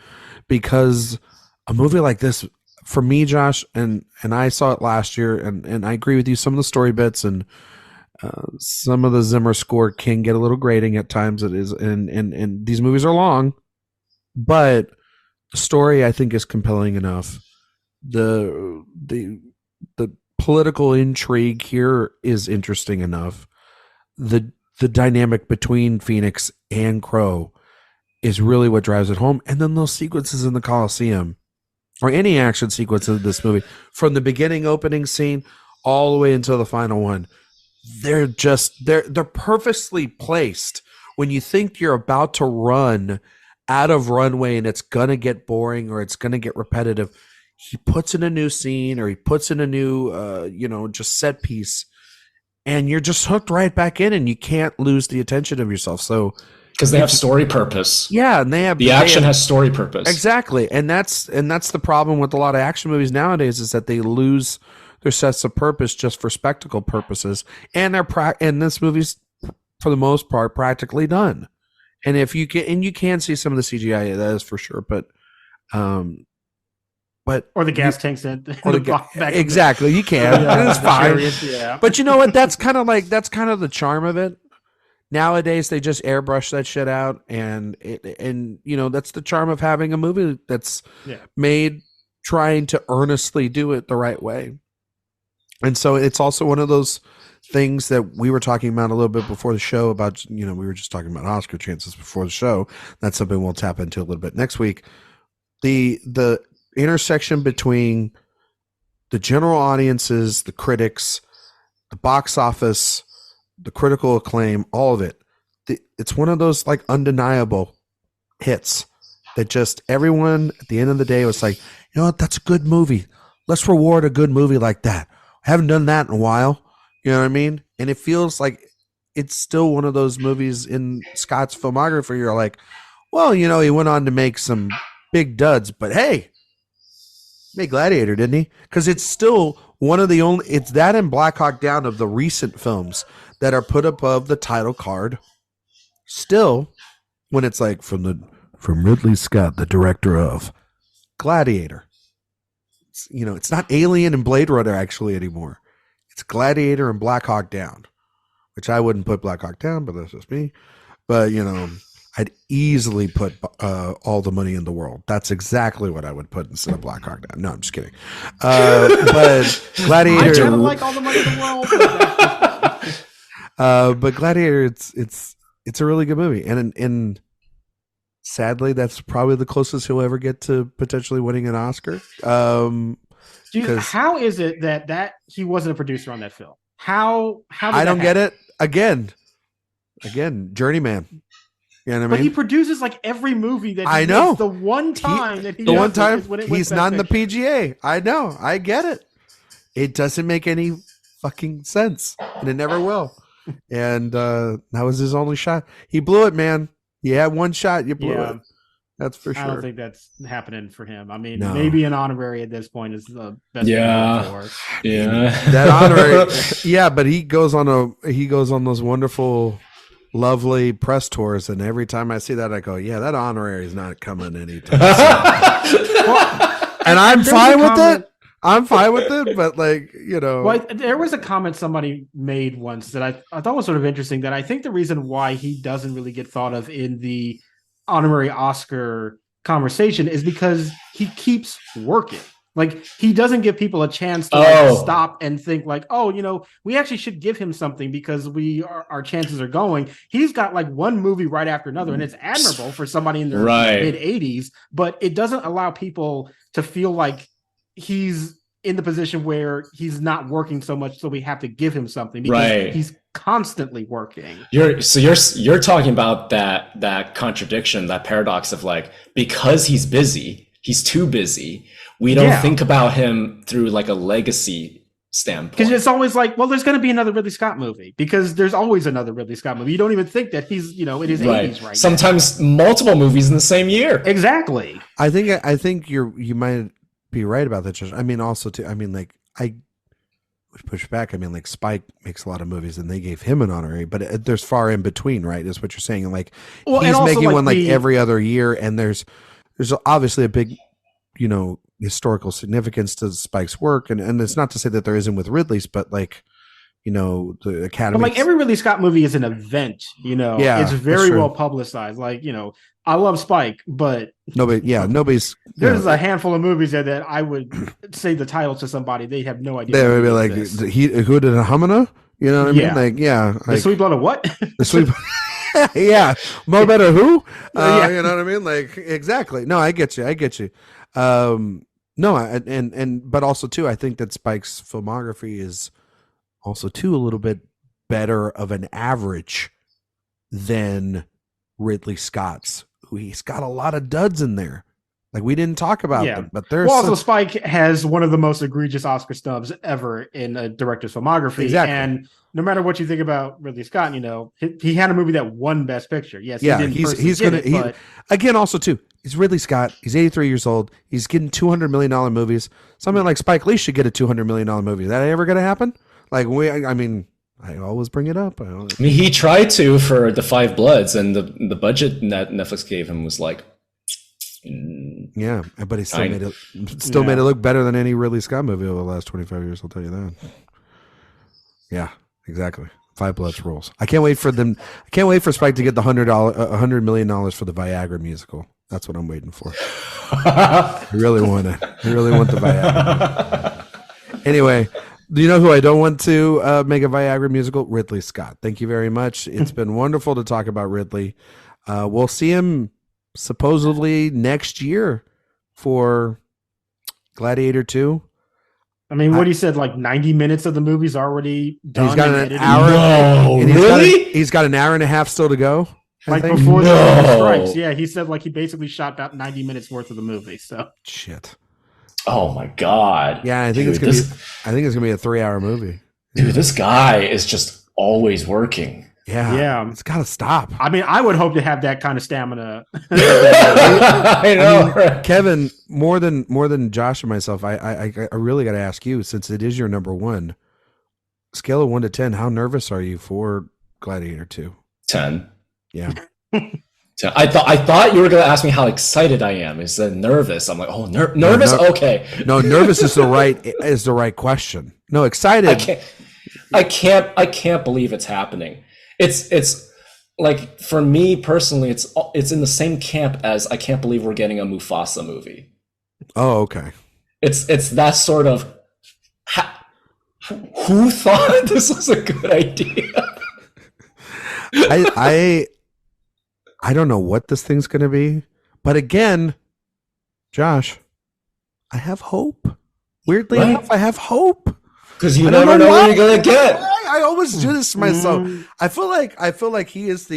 because a movie like this, for me, Josh, and I saw it last year, and I agree with you. Some of the story bits and some of the Zimmer score can get a little grating at times. It is, and these movies are long, but the story, I think, is compelling enough. The political intrigue here is interesting enough. The dynamic between Phoenix and Crowe is really what drives it home. And then those sequences in the Coliseum, or any action sequence of this movie, from the beginning opening scene all the way until the final one, they're purposely placed when you think you're about to run out of runway and it's gonna get boring or it's gonna get repetitive. He puts in a new scene, or he puts in a new just set piece, and you're just hooked right back in, and you can't lose the attention of yourself. So because they have story purpose. Yeah, and the action has story purpose. Exactly. And that's the problem with a lot of action movies nowadays, is that they lose their sense of purpose just for spectacle purposes. And and this movie's, for the most part, practically done. And if you can see some of the CGI, that is for sure, but or the gas tanks in the back. Exactly, you can. And it's fine. Yeah. But you know what? That's kind of the charm of it. Nowadays, they just airbrush that shit out, and that's the charm of having a movie that's made trying to earnestly do it the right way. And so it's also one of those things that we were talking about a little bit before the show about, we were just talking about Oscar chances before the show. That's something we'll tap into a little bit next week. The intersection between the general audiences, the critics, the box office, the critical acclaim, all of it. It's one of those like undeniable hits that just everyone at the end of the day was like, you know what, that's a good movie. Let's reward a good movie like that. I haven't done that in a while. You know what I mean? And it feels like it's still one of those movies in Scott's filmography. You're like, well, he went on to make some big duds, but hey, made Gladiator, didn't he? Because it's still one of the only, it's that and Black Hawk Down of the recent films that are put above the title card. Still, when it's like from Ridley Scott, the director of Gladiator. It's not Alien and Blade Runner actually anymore. It's Gladiator and Black Hawk Down, which I wouldn't put Black Hawk Down, but that's just me. But, I'd easily put All the Money in the World. That's exactly what I would put instead of Black Hawk Down. No, I'm just kidding. But Gladiator. I kind of like All the Money in the World. But Gladiator, it's a really good movie, and sadly, that's probably the closest he'll ever get to potentially winning an Oscar. How is it that he wasn't a producer on that film? How I don't get it. Again, journeyman. You know what I mean? But he produces like every movie that I know. The one time he's not in the PGA. I know. I get it. It doesn't make any fucking sense, and it never will. And that was his only shot. He blew it, man. You had one shot, you blew it. That's for sure. I don't think that's happening for him. I mean, maybe an honorary at this point is the best. Yeah. That honorary. Yeah, but he goes on those wonderful, lovely press tours, and every time I see that, I go, "Yeah, that honorary is not coming anytime soon." And I'm fine with it. I'm fine with it, but Well, there was a comment somebody made once that I thought was sort of interesting, that I think the reason why he doesn't really get thought of in the honorary Oscar conversation is because he keeps working. Like, he doesn't give people a chance to stop and think like, we actually should give him something because our chances are going. He's got like one movie right after another, and it's admirable for somebody in their mid 80s, but it doesn't allow people to feel like he's in the position where he's not working so much, so we have to give him something because he's constantly working. You're talking about that contradiction, that paradox of like, because he's too busy, we don't think about him through like a legacy standpoint. Because it's always like, well, there's going to be another Ridley Scott movie, because there's always another Ridley Scott movie. You don't even think that he's in his 80s right Sometimes multiple movies in the same year. Exactly. I think you might be right about that, Josh. I mean, also too, I would push back. I mean, like, Spike makes a lot of movies, and they gave him an honorary, but there's far in between, right? Is what you're saying. And like, he's making one like every other year, and there's obviously a big, historical significance to Spike's work, and it's not to say that there isn't with Ridley's, but like, the Academy. But like every Ridley Scott movie is an event. It's very well publicized. Like, I love Spike, but nobody's. There's a handful of movies that I would say the title to somebody, they have no idea. They would be like, who did a Humana? You know what I mean? Like, the Sweet Blood of what? The Sweet. Yeah, more better who? You know what I mean? Like, exactly. No, I get you. No, but also too, I think that Spike's filmography is also too a little bit better of an average than Ridley Scott's. He's got a lot of duds in there. Like, we didn't talk about them, but there's also Spike has one of the most egregious Oscar snubs ever in a director's filmography. Exactly. And no matter what you think about Ridley Scott, he had a movie that won Best Picture. Yes, again, also too, he's Ridley Scott. He's 83 years old. He's getting $200 million movies. Something like Spike Lee should get a $200 million movie. Is that ever going to happen? Like, I always bring it up. He tried to for The Five Bloods, and the budget that Netflix gave him was like, yeah, but he still made it look better than any Ridley Scott movie over the last 25 years. I'll tell you that. Yeah, exactly. Five Bloods rules. I can't wait for them. I can't wait for Spike to get the $100 million for the Viagra musical. That's what I'm waiting for. I really want it. I really want the Viagra. Anyway, do you know who I don't want to make a Viagra musical? Ridley Scott. Thank you very much. It's been wonderful to talk about Ridley. We'll see him supposedly next year for Gladiator 2. I mean, what he said, like 90 minutes of the movie's already done. He's got an edited. hour. No, really? He's got an hour and a half still to go. Like before the strikes. Yeah, he said like he basically shot about 90 minutes worth of the movie. So shit. Oh my god. Yeah, I think it's gonna be a 3-hour movie. Dude, this guy is just always working. Yeah. It's gotta stop. I mean, I would hope to have that kind of stamina. I know. I mean, Kevin, more than Josh and myself, I really gotta ask you, since it is your number one, scale of 1 to 10, how nervous are you for Gladiator 2? 10. Yeah. I thought you were going to ask me how excited I am. Is that nervous? I'm like, oh, nervous. Okay. No, nervous is the right question. No, excited. I can't believe it's happening. It's like, for me personally, it's in the same camp as I can't believe we're getting a Mufasa movie. Oh, okay. It's that sort of. Who thought this was a good idea? I don't know what this thing's going to be, but again, Josh, I have hope. Weirdly enough, I have hope because you never know what you're going to get. I always do this to myself. I feel like he is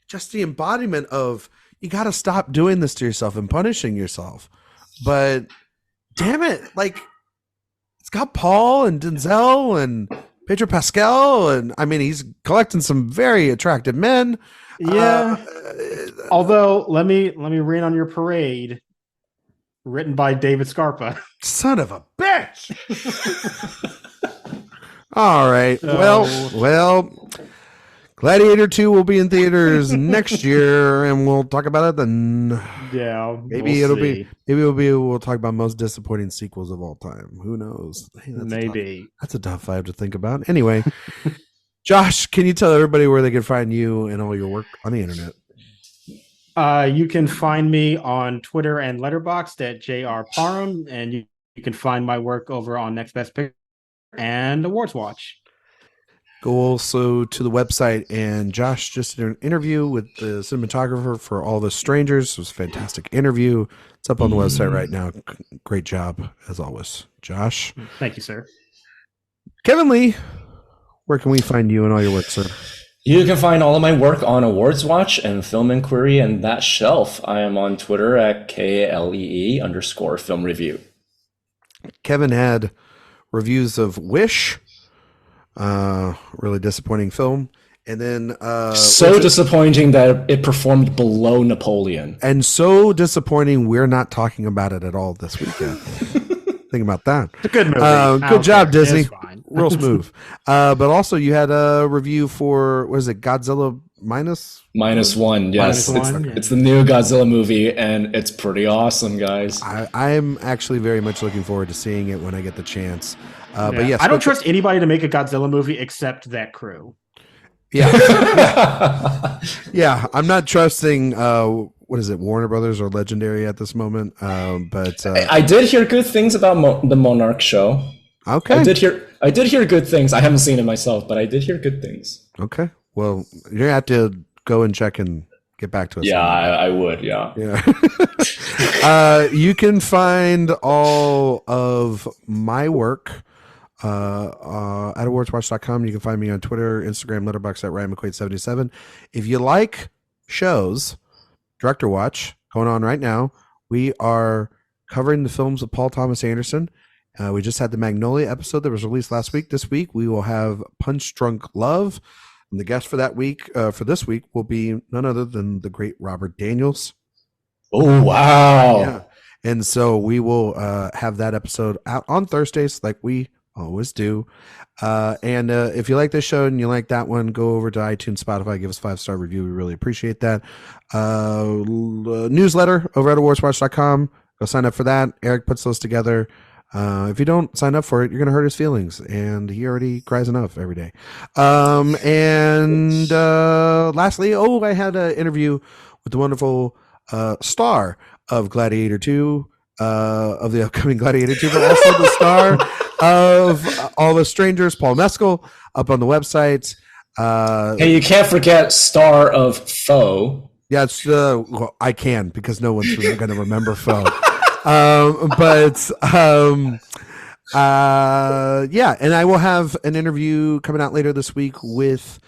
just the embodiment of you got to stop doing this to yourself and punishing yourself. But damn it, like it's got Paul and Denzel and Pedro Pascal, and I mean he's collecting some very attractive men. Yeah. Although let me rain on your parade. Written by David Scarpa. Son of a bitch. All right. Well, Gladiator 2 will be in theaters next year, and we'll talk about it then. Yeah. We'll talk about most disappointing sequels of all time. Who knows? Hey, that's a tough 5 to think about. Anyway. Josh, can you tell everybody where they can find you and all your work on the internet? You can find me on Twitter and Letterboxd at JR Parham, and you can find my work over on Next Best Picture and AwardsWatch. Go also to the website, and Josh just did an interview with the cinematographer for All the Strangers. It was a fantastic interview. It's up on the website right now. Great job, as always. Josh. Thank you, sir. Kevin Lee. Where can we find you and all your work, sir? You can find all of my work on AwardsWatch and Film Inquiry and That Shelf. I am on Twitter at KLEE_film review. Kevin had reviews of Wish, really disappointing film, and then disappointing that it performed below Napoleon, and so disappointing we're not talking about it at all this weekend. Think about that. It's a good movie. Good job, Disney. Real smooth. But also you had a review for, what is it, Godzilla -1? Yes, it's the new Godzilla movie, and it's pretty awesome, guys. I'm actually very much looking forward to seeing it when I get the chance. But yes, I don't trust anybody to make a Godzilla movie except that crew. Yeah. Yeah, I'm not trusting what is it, Warner Brothers or Legendary at this moment. But I did hear good things about the Monarch show. Okay. I did hear good things. I haven't seen it myself, but I did hear good things. Okay. Well, you're gonna have to go and check and get back to us. Yeah, I would. Yeah. You can find all of my work at AwardsWatch.com. You can find me on Twitter, Instagram, Letterboxd at Ryan McQuade 77. If you like shows, Director Watch going on right now. We are covering the films of Paul Thomas Anderson. We just had the Magnolia episode that was released last week. This week we will have Punch Drunk Love, and the guest for this week will be none other than the great Robert Daniels. Oh wow! Yeah, and so we will have that episode out on Thursdays, like we always do. And if you like this show and you like that one, go over to iTunes, Spotify, give us a 5-star review. We really appreciate that. Newsletter over at awardswatch.com. Go sign up for that. Eric puts those together. If you don't sign up for it, you're going to hurt his feelings, and he already cries enough every day. Lastly, I had an interview with the wonderful star of Gladiator 2, of the upcoming Gladiator 2, but also the star of All the Strangers, Paul Mescal, up on the website. Hey, you can't forget star of Foe. Yeah, I can, because no one's going to remember Foe. And I will have an interview coming out later this week with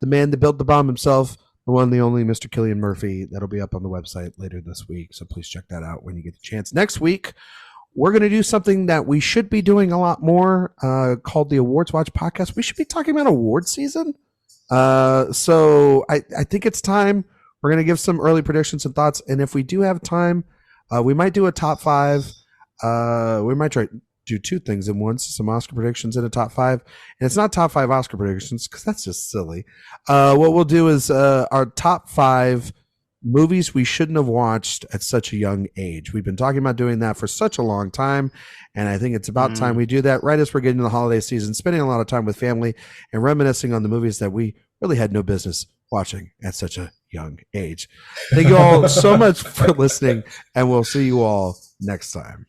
the man that built the bomb himself, the one, the only Mr. Cillian Murphy. That'll be up on the website later this week, so please check that out when you get the chance. Next week, we're going to do something that we should be doing a lot more, called the AwardsWatch Podcast. We should be talking about award season. So I think it's time. We're going to give some early predictions and thoughts, and if we do have time, we might do a top 5. We might try to do 2 things in once, some Oscar predictions and a top 5. And it's not top 5 Oscar predictions, because that's just silly. What we'll do is our top 5 movies we shouldn't have watched at such a young age. We've been talking about doing that for such a long time, and I think it's about time we do that right as we're getting to the holiday season, spending a lot of time with family and reminiscing on the movies that we really had no business watching at such a young age. Thank you all so much for listening, and we'll see you all next time.